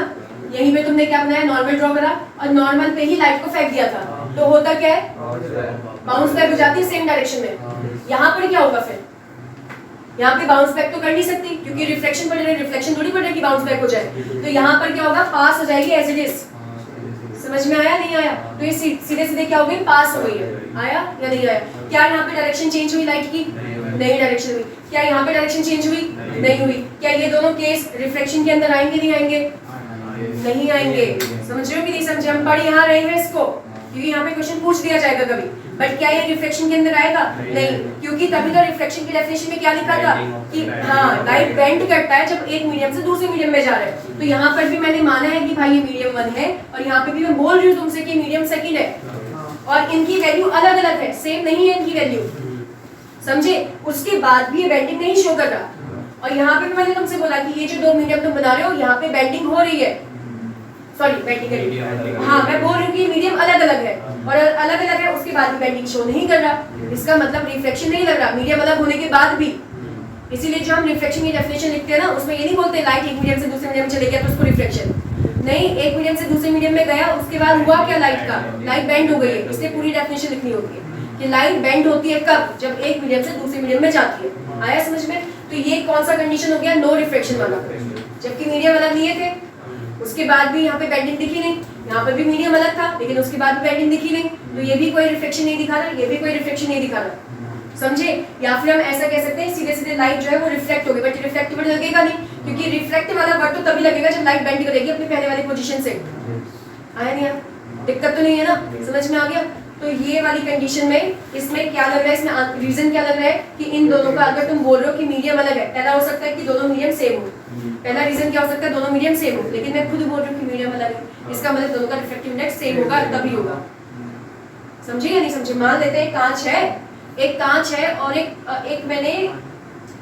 यहीं पे तुमने क्या बनाया, नॉर्मल ड्रॉ करा और नॉर्मल पे ही लाइट को फेंक दिया था। तो होता क्या है, बाउंस बैक हो जाती है सेम डायरेक्शन में। यहाँ पर क्या होगा फिर, यहाँ पे बाउंस बैक तो कर नहीं सकती क्योंकि रिफ्लेक्शन पड़ रही है, रिफ्लेक्शन थोड़ी पड़ रही है कि बाउंस बैक हो जाए। तो यहाँ पर क्या होगा, पास हो जाएगी एज इट इज। समझ में आया नहीं आया? तो ये सीधे सीधे क्या हो गई, पास हो गई है। आया या नहीं आया? क्या यहाँ पे डायरेक्शन चेंज हुई लाइट की, नहीं डायरेक्शन हुई। क्या यहाँ पे डायरेक्शन चेंज हुई, नहीं हुई। क्या ये दोनों केस रिफ्लेक्शन के अंदर आएंगे, नहीं आएंगे, नहीं आएंगे। समझ रहे हो कि नहीं समझे? हम पढ़ यहाँ रहे हैं इसको क्योंकि यहाँ पे क्वेश्चन पूछ दिया जाएगा कभी, बट क्या ये रिफ्लेक्शन के अंदर आएगा, नहीं, क्योंकि तभी तो रिफ्लेक्शन की डेफिनेशन में क्या लिखा था कि हाँ लाइट बेंड करता है जब एक मीडियम से दूसरे मीडियम में जा रहा है। तो यहाँ पर भी मैंने माना है कि भाई ये मीडियम 1 है और यहाँ पे भी मैं बोल रही हूँ तुमसे कि मीडियम 2 है और इनकी वैल्यू अलग अलग है, सेम नहीं है इनकी वैल्यू। समझे? उसके बाद भी ये बेंडिंग नहीं शो कर रहा। और यहाँ पे भी मैंने तुमसे बोला कि ये जो दो मीडियम तुम बना रहे हो यहाँ पे बेंडिंग हो रही है, सॉरी बेंडिंग कर रही है। हाँ, मैं बोल रही हूँ कि मीडियम अलग अलग है और अलग अलग है, उसके बाद भी बेंडिंग शो नहीं कर रहा। इसका मतलब रिफ्लेक्शन नहीं लग रहा मीडियम अलग होने के बाद भी। इसीलिए जो हम रिफ्लेक्शन की डेफिनेशन लिखते हैं ना, उसमें ये नहीं बोलते लाइट एक मीडियम से दूसरे मीडियम चले गया तो उसको रिफ्लेक्शन नहीं, एक मीडियम से दूसरे मीडियम में गया, उसके बाद हुआ क्या, लाइट का लाइट बेंड हो गई है। इसलिए पूरी डेफिनेशन लिखनी होती है कि लाइट बेंड होती है कब, जब एक मीडियम से दूसरे मीडियम में जाती है। आया समझ में? तो ये कौन सा कंडीशन हो गया, नो रिफ्लेक्शन वाला। जबकि मीडियम अलग लिए थे, उसके बाद भी यहाँ पे बेंडिंग दिखी नहीं, यहाँ पर भी मीडियम अलग था लेकिन उसके बाद भी बेंडिंग दिखी नहीं, तो ये भी कोई रिफ्लेक्शन नहीं दिखा रहा, ये भी कोई रिफ्लेक्शन नहीं दिखा रहा। समझे? या फिर हम ऐसा कह सकते हैं सीधे सीधे लाइट जो है वो रिफ्लेक्ट होगी, बट रिफ्लेक्टिबल लगेगा नहीं, क्योंकि रिफ्लेक्ट वाला वर्ड तो तभी लगेगा जब लाइट बेंड करेगी अपनी पहले वाली पोजीशन से। आया नहीं आया? दिक्कत तो नहीं है ना? समझ में आ गया? तो ये वाली कंडीशन में इसमें क्या लग रहा है, इसमें रीजन क्या लग रहा है कि इन दोनों का, अगर तुम बोल रहे हो कि मीडियम अलग है, पहला हो सकता है कि दोनों मीडियम सेम हो। पहला रीजन क्या हो सकता है, दोनों मीडियम सेम हो, लेकिन मैं खुद बोल रही हूँ कि मीडियम अलग है, इसका मतलब दोनों का रिफ्लेक्टिव इंडेक्स सेम होगा, तभी होगा। समझे या नहीं समझे? मान लेते हैं कांच है, एक कांच है और एक मैंने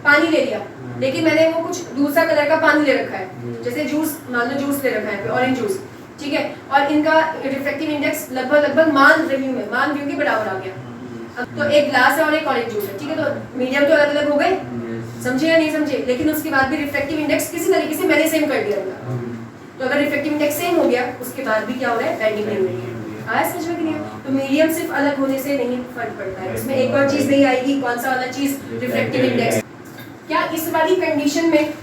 पानी ले लिया, लेकिन मैंने वो कुछ दूसरा कलर का पानी ले रखा है, जैसे जूस, मान लो जूस ले रखा है, ऑरेंज जूस, ठीक है, और इनका रिफ्लेक्टिव इंडेक्स लगभग मान रही हूँ कि बराबर आ गया। अब तो एक ग्लास है और एक ऑरेंज जूस है, ठीक है, तो मीडियम तो अलग अलग हो गए, समझे या नहीं समझे, लेकिन उसके बाद भी रिफ्रैक्टिव इंडेक्स किसी तरीके से मैंने सेम कर दिया होगा। तो अगर रिफ्रैक्टिव इंडेक्स सेम हो गया उसके बाद भी क्या हो रहा है, बेंडिंग नहीं हो रही है। आया समझ में कि नहीं? तो मीडियम सिर्फ अलग होने से नहीं फर्क पड़ता है, उसमें एक और चीज नहीं आएगी, कौन सा वाला चीज, रिफ्रैक्टिव इंडेक्स। क्या इस वाली कंडीशन में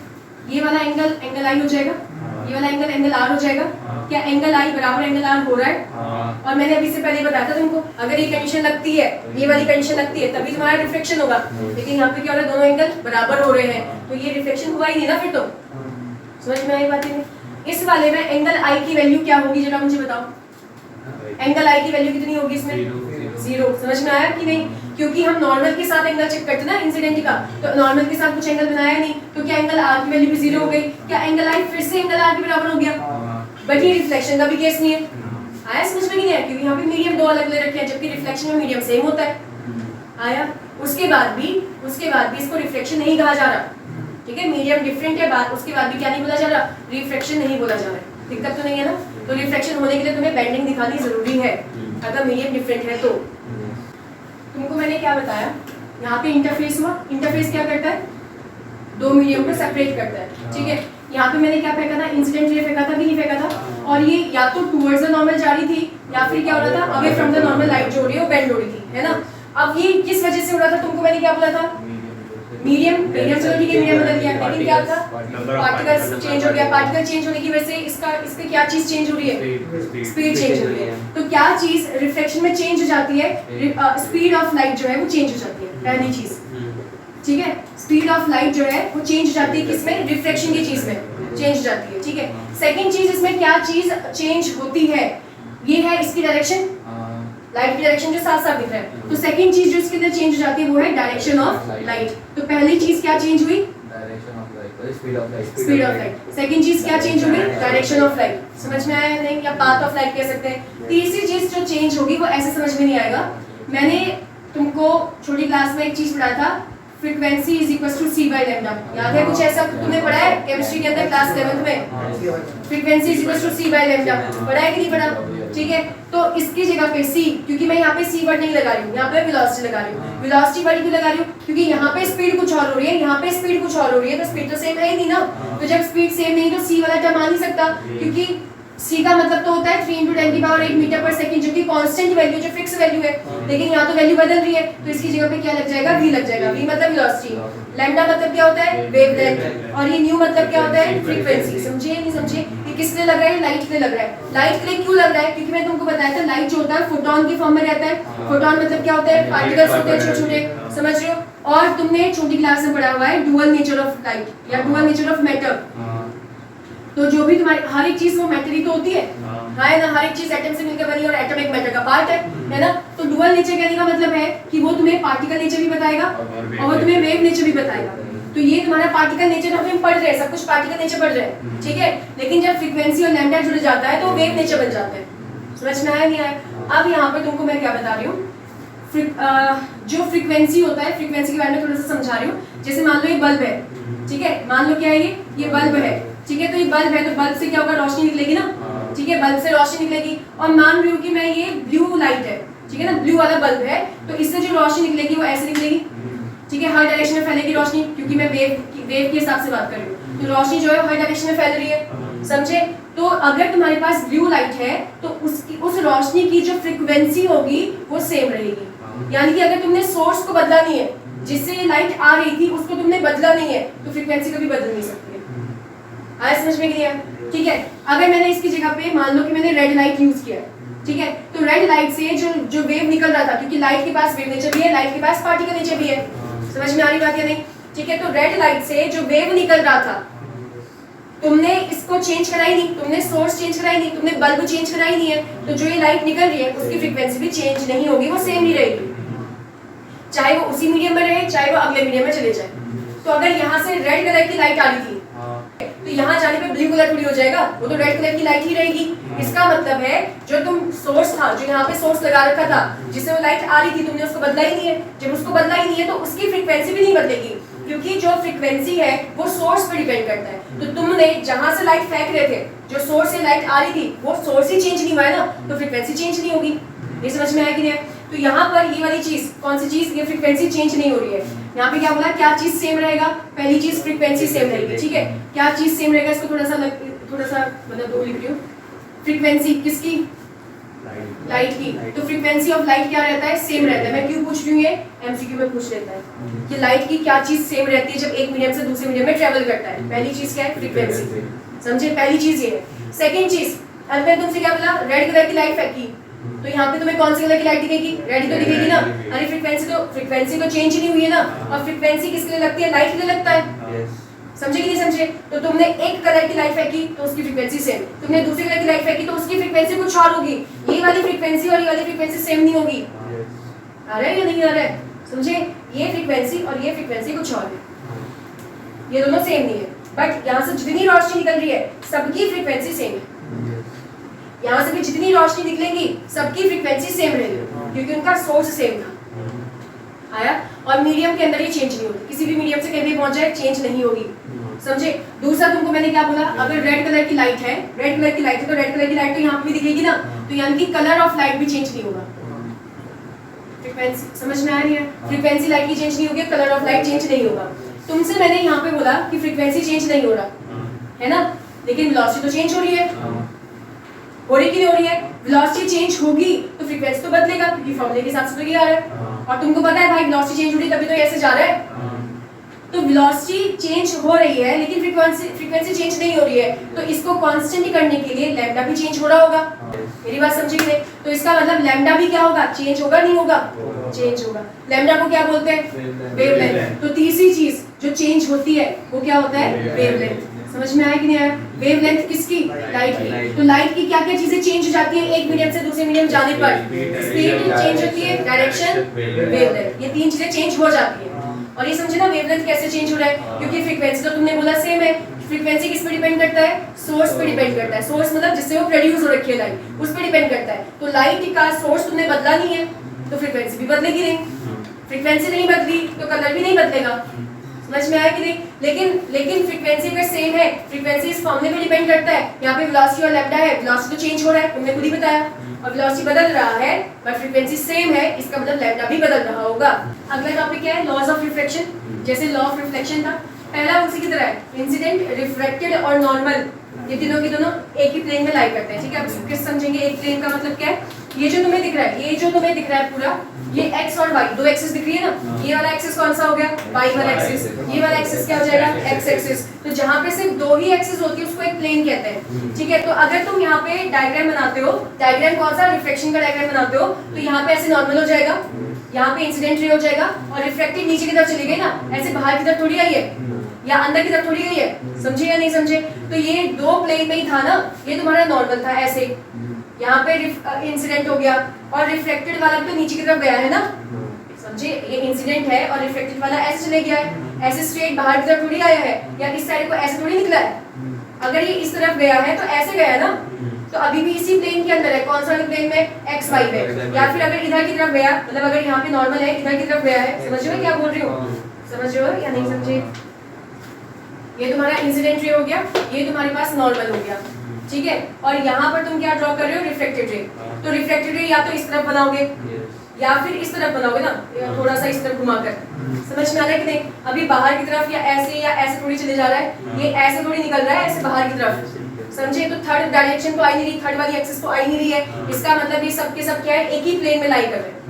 ये वाला एंगल आई हो जाएगा, ये वाला एंगल आर हो जाएगा? क्या एंगल आई बराबर एंगल आर हो रहा है? और मैंने अभी से पहले बताया था तुमको, अगर ये कंडीशन लगती है, ये वाली कंडीशन लगती है, तभी तुम्हारा रिफ्लेक्शन होगा। लेकिन यहाँ पे क्या हो रहा है, दोनों एंगल बराबर हो रहे हैं, तो ये रिफ्लेक्शन हुआ ही नहीं ना फिर। तो समझ में आई बात है? इस वाले में एंगल आई की वैल्यू क्या होगी, जरा मुझे बताओ। एंगल आई की वैल्यू कितनी होगी इसमें? 0। समझ में आया कि नहीं? क्योंकि हम नॉर्मल के साथ एंगल चेक करते ना, इंसिडेंट का, तो नॉर्मल के साथ कुछ एंगल बनाया नहीं, तो क्या एंगल आर की वैल्यू भी 0 हो गई? क्या एंगल आई फिर से एंगल आर के बराबर हो गया? बट ये रिफ्लेक्शन का भी केस नहीं है। आया समझ में? नहीं आया? क्योंकि यहाँ पे मीडियम दो अलग ले रखे हैं, जबकि रिफ्लेक्शन में मीडियम सेम होता है। आया? उसके बाद भी इसको रिफ्लेक्शन नहीं कहा जा रहा, ठीक है, मीडियम डिफरेंट है बात, उसके बाद भी क्या नहीं बोला जा रहा, रिफ्लेक्शन नहीं बोला जा रहा है। दिक्कत तो नहीं है ना? तो रिफ्लेक्शन होने के लिए तुम्हें बेंडिंग दिखानी जरूरी है, अगर मीडियम डिफरेंट है तो। तुमको मैंने क्या बताया, यहाँ पे इंटरफेस हुआ, इंटरफेस क्या करता है, दो मीडियम को सेपरेट करता है, ठीक है। यहाँ पे मैंने क्या फेंका था, इंसिडेंट रे फेंका था कि नहीं फेंका था, और ये या तो टुवर्ड्स द नॉर्मल जा रही थी, या फिर क्या हो रहा था, away from the normal light जो हो रही है वो बेंड हो रही थी, है ना। अब ये किस वजह से हो रहा था, तुमको मैंने क्या बोला था, मीडियम चलो ठीक है, मीडियम बदल गया, लेकिन क्या था, पार्टिकल्स चेंज हो गया। पार्टिकल चेंज होने की वजह से इसके क्या चीज चेंज हो रही है, स्पीड चेंज हो रही है। तो क्या चीज रिफ्लेक्शन में चेंज हो जाती है, स्पीड ऑफ लाइट जो है वो चेंज हो जाती है, पहली चीज, ठीक है। स्पीड ऑफ लाइट जो है वो चेंज हो जाती है, किसमें, रिफ्लेक्शन की चीज में चेंज हो जाती है, ठीक है। सेकंड चीज इसमें क्या चीज चेंज होती है, ये है इसकी डायरेक्शन, लाइट की डायरेक्शन जो साथ साथ दिख रहा है। तो सेकंड चीज जो इसके अंदर चेंज हो जाती है वो है डायरेक्शन ऑफ लाइट। तो पहली चीज क्या चेंज हुई, direction of light, speed of light, speed of light. Second चीज क्या चेंज होगी, डायरेक्शन ऑफ लाइट। समझ में आया नहीं, या पाथ ऑफ लाइट कह सकते हैं। तीसरी चीज जो चेंज होगी वो ऐसे समझ में नहीं आएगा, मैंने तुमको छोटी क्लास में एक चीज पढ़ाया था, frequency is equal to c by lambda. याद है कुछ ऐसा तुमने पढ़ा है केमिस्ट्री के अंदर क्लास 11th में, frequency is equal to c by lambda, पढ़ा है कि नहीं पढ़ा, ठीक है। तो इसकी जगह पे c, क्योंकि मैं यहाँ पे c वर्ड नहीं लगा रही हूँ, यहाँ पे वेलोसिटी लगा रही हूँ। वेलोसिटी वर्ड क्यों लगा रही हूँ, क्योंकि यहाँ पे स्पीड कुछ और हो रही है, यहाँ पे स्पीड कुछ और हो रही है, तो स्पीड तो सेम है ही नहीं ना। तो जब स्पीड सेम नहीं तो c वाला टर्म आ नहीं सकता, क्योंकि c का मतलब तो होता है 3 × 10⁸ मीटर पर सेकंड, जो कि कांस्टेंट वैल्यू, जो फिक्स वैल्यू है। लेकिन यहाँ तो वैल्यू बदल रही है, तो इसकी जगह पे क्या लग जाएगा, v लग जाएगा। v मतलब वेलोसिटी, लैम्डा मतलब क्या होता है, वेवलेंथ, और ये न्यू मतलब क्या होता है, फ्रीक्वेंसी। समझिए नहीं समझिए, ये किस लिए लग रहा है, लाइट के लिए लग रहा है। लाइट के लिए क्यों लग रहा है, क्योंकि मैं तुमको बताया था लाइट जो होता है फोटोन की फॉर्म में रहता है। फोटोन मतलब क्या होता है, पार्टिकल्स होते हैं छोटे छोटे, समझ रहे हो। और तुमने छोटी क्लास में पढ़ा हुआ है डुअल नेचर ऑफ लाइट या डुअल नेचर ऑफ मैटर। तो जो भी तुम्हारी हर एक चीज वो मैटर ही तो होती है, है ना, हर एक चीज एटम से मिलकर बनी और एटम एक मैटर का पार्ट है ना। तो डुअल नेचर कहने का मतलब है कि वो तुम्हें पार्टिकल नेचर भी बताएगा और वो तुम्हें वेव नेचर भी बताएगा। तो ये तुम्हारा पार्टिकल नेचर हम पढ़ रहे हैं, सब कुछ पार्टिकल नेचर पढ़ रहे हैं, ठीक है। लेकिन जब फ्रीक्वेंसी और लैम्डा जुड़ जाता है तो वेव नेचर बन जाता है। समझ में आया नहीं आया? अब यहाँ पे तुमको मैं क्या बता रही हूँ, जो फ्रीक्वेंसी होता है, फ्रीक्वेंसी के बारे में थोड़ा सा समझा रही हूँ। जैसे मान लो ये बल्ब है, ठीक है, मान लो क्या है ये बल्ब है, ठीक है। तो ये बल्ब है, तो बल्ब से क्या होगा, रोशनी निकलेगी ना, ठीक है, बल्ब से रोशनी निकलेगी। और मान रही हूँ कि मैं ये ब्लू लाइट है, ठीक है ना, ब्लू वाला बल्ब है, तो इससे जो रोशनी निकलेगी वो ऐसे निकलेगी, ठीक है, हर डायरेक्शन में फैलेगी रोशनी, क्योंकि मैं वेव के हिसाब से बात कर रही हूँ। तो रोशनी जो है हर डायरेक्शन में फैल रही है, समझे। तो अगर तुम्हारे पास ब्लू लाइट है तो उस रोशनी की जो फ्रीक्वेंसी होगी वो सेम रहेगी। यानी कि अगर तुमने सोर्स को बदला नहीं है, जिससे ये लाइट आ रही थी उसको तुमने बदला नहीं है, तो फ्रीक्वेंसी कभी बदल नहीं सकती है। आया समझ में कि नहीं? ठीक है। अगर मैंने इसकी जगह पे मान लो कि मैंने रेड लाइट यूज किया, ठीक है, तो रेड लाइट से जो वेव निकल रहा था, क्योंकि लाइट के पास वेव नेचर भी है, लाइट के पास पार्टिकल नेचर भी है, समझ में आ रही बात या नहीं? ठीक है। तो रेड लाइट से जो वेव निकल रहा था, तुमने इसको चेंज कराई नहीं, तुमने सोर्स चेंज कराई नहीं, तुमने बल्ब चेंज कराई नहीं है, तो जो ये लाइट निकल रही है उसकी फ्रीक्वेंसी भी चेंज नहीं होगी, वो सेम ही रहेगी, चाहे वो उसी मीडियम में रहे, चाहे वो अगले मीडियम में चले जाए। तो अगर यहाँ से रेड कलर की लाइट आ रही थी तो यहाँ जाने पे ब्लू कलर थोड़ी हो जाएगा, वो तो रेड कलर की लाइट ही रहेगी। इसका मतलब है जो तुम सोर्स था, जो यहाँ पे सोर्स लगा रखा था, जिससे वो लाइट आ रही थी, तुमने उसको बदला ही नहीं है। जब उसको बदला ही नहीं है तो उसकी फ्रीक्वेंसी भी नहीं बदलेगी, क्योंकि जो फ्रीक्वेंसी है वो सोर्स पर डिपेंड करता है। तो तुमने जहां से लाइट फेंक रहे थे, जो सोर्स से लाइट आ रही थी, वो सोर्स ही चेंज नहीं हुआ है ना, तो फ्रीक्वेंसी चेंज नहीं होगी। ये समझ में आया कि नहीं? तो यहाँ पर ये वाली चीज, कौन सी चीज, ये फ्रीक्वेंसी चेंज नहीं हो रही है। यहाँ पे क्या बोला, क्या चीज सेम रहेगा, पहली चीज फ्रीक्वेंसी सेम रहेगी, ठीक है। क्या चीज सेम रहेगा, इसको थोड़ा सा मतलब दो लिख रही हूँ। फ्रीक्वेंसी किसकी, लाइट की, तो फ्रीक्वेंसी ऑफ लाइट क्या रहता है, सेम रहता है। मैं क्यों पूछ रही हूँ, ये एमसीक्यू में पूछ लेता है कि लाइट की क्या चीज सेम रहती है जब एक मीडियम से दूसरे मीडियम में ट्रेवल करता है। पहली चीज क्या है, फ्रीक्वेंसी, समझे, पहली चीज ये है। सेकंड चीज, अब मैं तुमसे क्या बोला, रेड कलर की लाइट फेंकी, तो यहाँ पे तुम्हें कौन सी कलर की लाइट दिखेगी, रेड तो दिखेगी ना। अरे फ्रीक्वेंसी तो चेंज नहीं हुई है ना, और फ्रीक्वेंसी किसके लिए लगती है, लाइट के लिए लगता है, समझे कि नहीं समझे। तो तुमने एक कलर की लाइट फेंकी तो उसकी फ्रीक्वेंसी सेम, तुमने दूसरे कलर की लाइट फेंकी तो उसकी फ्रीक्वेंसी कुछ और होगी। ये वाली फ्रीक्वेंसी और ये वाली फ्रीक्वेंसी सेम नहीं होगी। आ रहा है या नहीं आ रहा है, समझे। ये फ्रीक्वेंसी और ये फ्रीक्वेंसी कुछ और है, ये दोनों सेम नहीं है। बट यहाँ से जितनी रोशनी निकल रही है सबकी फ्रीक्वेंसी सेम है। यहाँ से भी जितनी रोशनी निकलेगी सबकी फ्रीक्वेंसी सेम रहेगी, क्योंकि उनका सोर्स सेम था। आया। और मीडियम के अंदर ये चेंज नहीं होगी, किसी भी मीडियम से कहीं भी पहुंच जाए चेंज नहीं होगी, समझे। दूसरा तुमको मैंने क्या बोला, अगर रेड कलर की लाइट है, रेड कलर की लाइट है तो रेड कलर की लाइट तो यहाँ पे भी दिखेगी ना, तो यानी कि कलर ऑफ लाइट भी चेंज नहीं होगा। फ्रीक्वेंसी समझ में आ रही है, फ्रीक्वेंसी लाइट की चेंज नहीं होगी, कलर ऑफ लाइट चेंज नहीं होगा। तुमसे मैंने यहाँ पे बोला कि फ्रीक्वेंसी चेंज नहीं हो रहा है ना, लेकिन वेलोसिटी तो चेंज हो रही है, हो रही कि नहीं हो रही है। वेलोसिटी चेंज होगी तो फ्रीक्वेंसी तो बदलेगा, क्योंकि फॉर्मूले के हिसाब से तो ये आ रहा है। और तुमको पता है भाई वेलोसिटी चेंज हो रही है तभी तो ऐसे जा रहा है। तो वेलोसिटी चेंज हो रही है लेकिन फ्रीक्वेंसी चेंज नहीं हो रही है, तो इसको कांस्टेंट करने के लिए लैम्डा भी चेंज हो रहा होगा। मेरी बात समझी कि नहीं। तो इसका मतलब लैम्डा भी क्या होगा, चेंज होगा, नहीं होगा, चेंज होगा। लैम्डा को क्या बोलते हैं, वेवलेंथ। तो तीसरी चीज जो चेंज होती है वो क्या होता है, वेवलेंथ। समझ में आया कि नहीं आया। वेवलेंथ किसकी, लाइट की। तो लाइट की क्या क्या चीजें चेंज हो जाती है एक मीडियम से दूसरे मीडियम जाने पर, स्पीड चेंज होती है, डायरेक्शन, वेवलेंथ, ये तीन चीजें चेंज हो जाती है। और ये समझे ना वेवलेंथ कैसे चेंज हो रहा है, क्योंकि फ्रीक्वेंसी तो तुमने बोला सेम है। फ्रीक्वेंसी किस पे डिपेंड करता है, सोर्स पे डिपेंड करता है। सोर्स मतलब जिससे वो प्रोड्यूस हो रखी है लाइट, उस पे डिपेंड करता है। तो लाइट का सोर्स तुमने बदला नहीं है तो फ्रीक्वेंसी भी बदलेगी नहीं, फ्रीक्वेंसी नहीं बदली तो कलर भी नहीं बदलेगा। समझ में आया कि नहीं। लेकिन फ्रीक्वेंसी अगर सेम है, फ्रीक्वेंसी इस फॉर्मूले पे डिपेंड करता है। यहाँ पे वेलोसिटी और लैम्डा है, वेलोसिटी तो चेंज हो रहा है, तुमने खुद ही बताया, और वेलोसिटी बदल रहा है बट फ्रीक्वेंसी सेम है, इसका मतलब लैम्डा भी बदल रहा होगा। अगला टॉपिक क्या है, लॉज ऑफ रिफ्लेक्शन। जैसे लॉ ऑफ रिफ्लेक्शन था, पहला उसी की तरह है, इंसिडेंट, रिफ्रैक्टेड और नॉर्मल, ये तीनों की दोनों एक ही प्लेन में लाई करते हैं, ठीक है। अब इसको किस समझेंगे, एक प्लेन का मतलब क्या है, ये जो तुम्हें दिख रहा है, ये जो तुम्हें दिख रहा है पूरा, ये x और y दो एक्सिस दिख रही है ना। ये वाला एक्सिस कौन सा हो गया, y वाला एक्सिस। ये वाला एक्सिस क्या हो जाएगा, x एक्सिस। तो जहाँ पे सिर्फ दो ही एक्सिस होती है उसको एक प्लेन कहते हैं, ठीक है। तो अगर तुम यहाँ पे डायग्राम बनाते हो, डायग्राम कौन सा, रिफ्लेक्शन का डायग्राम बनाते हो, तो यहाँ पे ऐसे नॉर्मल हो जाएगा, यहाँ पे इंसिडेंट रे हो जाएगा, और रिफ्लेक्टेड नीचे की तरफ चली गई ना, ऐसे बाहर की तरफ थोड़ी आई है या अंदर की तरफ थोड़ी गई है, समझे या नहीं समझे। तो ये दो प्लेन में ही था ना, ये तुम्हारा नॉर्मल था ऐसे, यहाँ पे इंसिडेंट हो गया, और रिफ्लेक्टेड वाला तो नीचे की तरफ गया है ना, समझे। ये इंसिडेंट है और रिफ्लेक्टेड वाला ऐसे चले गया है, ऐसे स्ट्रेट बाहर की तरफ थोड़ी आया है, या इस साइड को ऐसे थोड़ी निकला है। अगर ये इस तरफ गया है तो ऐसे गया ना, तो अभी भी इसी प्लेन के अंदर है, कौन सा प्लेन में, एक्स वाई में। या फिर अगर इधर की तरफ गया, मतलब अगर यहाँ पे नॉर्मल है, इधर की तरफ गया है, समझ रहे हो क्या बोल रही हूँ, समझ रहे हो या नहीं समझे। ये तुम्हारा इंसिडेंट रे हो गया, ये तुम्हारे पास नॉर्मल हो गया, ठीक है। और यहाँ पर तुम क्या ड्रॉ कर रहे हो, रिफ्लेक्टेड रे। तो रिफ्लेक्टेड रे या तो इस तरफ बनाओगे या फिर इस तरफ बनाओगे ना, थोड़ा सा इस तरफ घुमाकर, समझ में आ रहा है कि नहीं। अभी बाहर की तरफ या ऐसे थोड़ी चले जा रहा है, ये ऐसे थोड़ी निकल रहा है, ऐसे बाहर की तरफ, समझे। तो थर्ड डायरेक्शन तो आई नहीं रही, थर्ड वाली एक्सिस तो आई नहीं रही है, इसका मतलब ये सब के सब क्या है, एक ही प्लेन में लाई कर रहे हैं।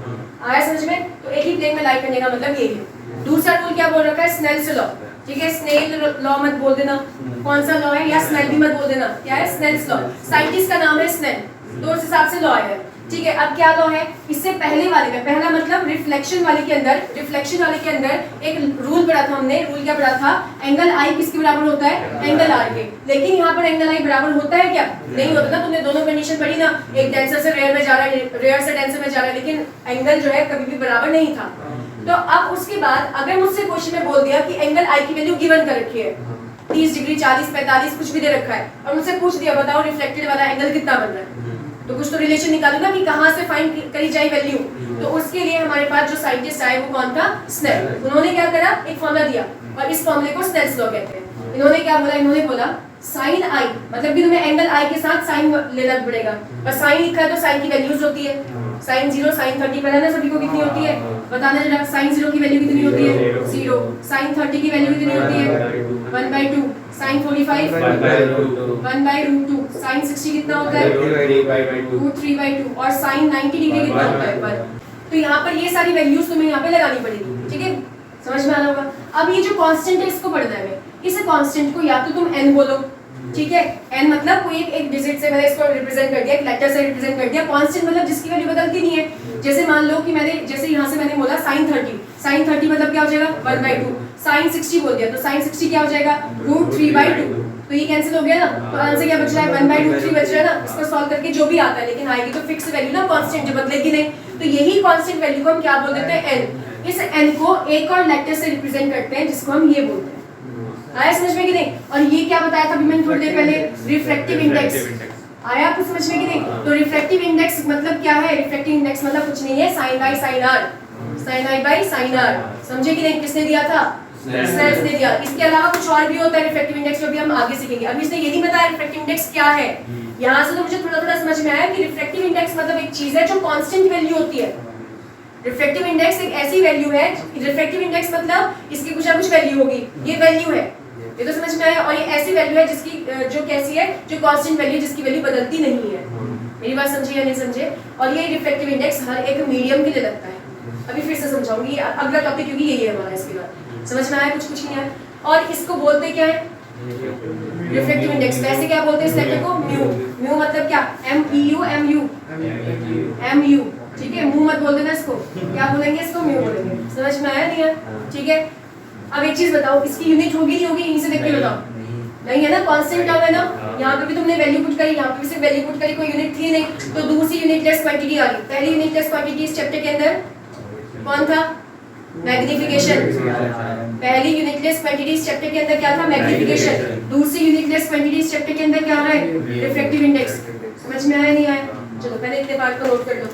आया समझ में। तो एक ही प्लेन में लाई करने का मतलब ये है। दूसरा रूल क्या बोल रखा है, स्नेल्स लॉ, ठीक है। स्नेल लॉ मत बोल देना, कौन सा लॉ है, या स्नेल भी मत बोल देना, क्या है, स्नेल्स लॉ। साइंटिस्ट का नाम है स्नेल, तो उस हिसाब से लॉ है, ठीक है। अब क्या लॉ है, इससे पहले वाले में, पहला मतलब रिफ्लेक्शन वाले के अंदर एक रूल पढ़ा था हमने। रूल क्या पढ़ा था, एंगल आई किसके बराबर होता है, एंगल आर के। लेकिन यहाँ पर एंगल आई बराबर होता है क्या, नहीं होता ना। तुमने दोनों कंडीशन पढ़ी ना, एक डेंसर से रेयर में जा रहा है, रेयर से डेंसर में जा रहा है, लेकिन एंगल जो है कभी भी बराबर नहीं था। तो अब उसके बाद अगर मुझसे क्वेश्चन में बोल दिया कि एंगल आई की वैल्यू गिवन कर रखी है 30 डिग्री, 40, 45 कुछ भी दे रखा है, और मुझसे पूछ दिया बताओ रिफ्लेक्टेड वाला एंगल कितना बन रहा है, तो कुछ तो रिलेशन निकालूंगा कि कहाँ से फाइंड करी जाए वैल्यू। तो उसके लिए हमारे पास जो साइंटिस्ट आए वो कौन था, स्नेल। उन्होंने क्या करा, एक फॉर्मूला दिया, और इस फॉर्मूले को स्नेल्स लॉ कहते हैं। इन्होंने क्या बोला, इन्होंने बोला साइन आई, मतलब कि तुम्हें एंगल आई के साथ साइन लेना पड़ेगा, और साइन लिखा है तो साइन की वैल्यूज होती है, साइन 0 साइन 30 पता है ना सभी को कितनी होती है, बताना जरा साइन 0 की वैल्यू कितनी होती है 0, साइन 30 की वैल्यू कितनी होती है 1/2, साइन 45 1/√2, साइन 60 कितना होता है 3/2 और साइन 90 डिग्री कितना होता है 1। तो यहाँ पर ये सारी वैल्यूज तुम्हें यहाँ पे लगानी पड़ेगी, ठीक है, समझ में आना होगा। अब ये जो कांस्टेंट है इसको पढ़ना है, इस कांस्टेंट को या तो तुम n बोलो, ठीक है, n मतलब कोई एक डिजिट से मैंने इसको रिप्रेजेंट कर दिया, एक लेटर से रिप्रेजेंट कर दिया। कांस्टेंट मतलब जिसकी वैल्यू बदलती नहीं है। जैसे मान लो कि मैंने जैसे यहाँ से मैंने बोला sin 30 मतलब क्या हो जाएगा 1/2, sin 60 बोल दिया तो sin 60 क्या हो जाएगा √3/2, तो ये कैंसिल हो गया ना, तो आंसर क्या बच रहा है 1/√3 बच रहा है ना। इसको सॉल्व करके जो भी आता है, लेकिन आएगी तो फिक्स वैल्यू ना, कांस्टेंट जो बदलेगी नहीं, तो यही कांस्टेंट वैल्यू को हम क्या बोल देते हैं n। इस n को एक और लेटर से रिप्रेजेंट करते हैं जिसको हम ये बोलते हैं। आया समझ में कि नहीं? और ये क्या बताया था अभी मैंने थोड़ी देर पहले, रिफ्रैक्टिव इंडेक्स। आया आपको समझ में कि नहीं? तो रिफ्रैक्टिव इंडेक्स मतलब क्या है? रिफ्रैक्टिव इंडेक्स मतलब कुछ नहीं है sin i sin r, sin i by sin r, समझे कि नहीं? किसने दिया था? स्नेल्स ने दिया। इसके अलावा कुछ और भी होता है रिफ्रैक्टिव इंडेक्स, जो भी हम आगे सीखेंगे। अभी इसने ये नहीं बताया रिफ्रैक्टिव इंडेक्स क्या है। यहाँ से तो मुझे थोड़ा थोड़ा समझ में आया कि रिफ्रैक्टिव इंडेक्स मतलब एक चीज है जो कांस्टेंट वैल्यू होती है। रिफ्रैक्टिव इंडेक्स एक ऐसी वैल्यू है, रिफ्रैक्टिव इंडेक्स मतलब इसकी कुछ ना कुछ वैल्यू होगी, ये वैल्यू है, ये तो समझ में आया। और ये ऐसी वैल्यू है जिसकी जो कैसी है, जो कांस्टेंट वैल्यू, जिसकी वैल्यू बदलती नहीं है। मेरी बात समझे या नहीं समझे? और ये रिफ्रैक्टिव इंडेक्स हर एक मीडियम के लिए लगता है। अभी फिर से समझाऊंगी, अगला टॉपिक क्योंकि यही है हमारा। इसके बाद समझ में आया? कुछ नहीं आया। और इसको बोलते क्या है? Refractive index. वैसे क्या बोलते हैं इस लेटर को? म्यू। म्यू मतलब क्या? mu, ठीक है, मुंह मत बोल देना इसको, क्या बोलेंगे इसको? म्यू बोलेंगे। समझ में आया नहीं है? ठीक है। अब एक चीज बताओ, इसकी यूनिट होगी नहीं होगी? यहीं से देख के बताओ। नहीं है ना, कांस्टेंट टर्म है ना। यहाँ पे भी तुमने वैल्यू पुट करी, यहाँ पे भी सिर्फ वैल्यू पुट करी, कोई यूनिट थी नहीं, तो दूसरी यूनिटलेस क्वांटिटी आ गई। पहली यूनिटलेस क्वांटिटी इस चैप्टर के अंदर कौन था? मैग्निफिकेशन। पहली यूनिटलेस क्वांटिटी इस चैप्टर के अंदर क्या था? मैग्निफिकेशन। दूसरी यूनिटलेस क्वांटिटी इस चैप्टर के अंदर क्या है? Refractive index. समझ में आया नहीं आया? चलो पहले इतने पार्ट को नोट कर लो।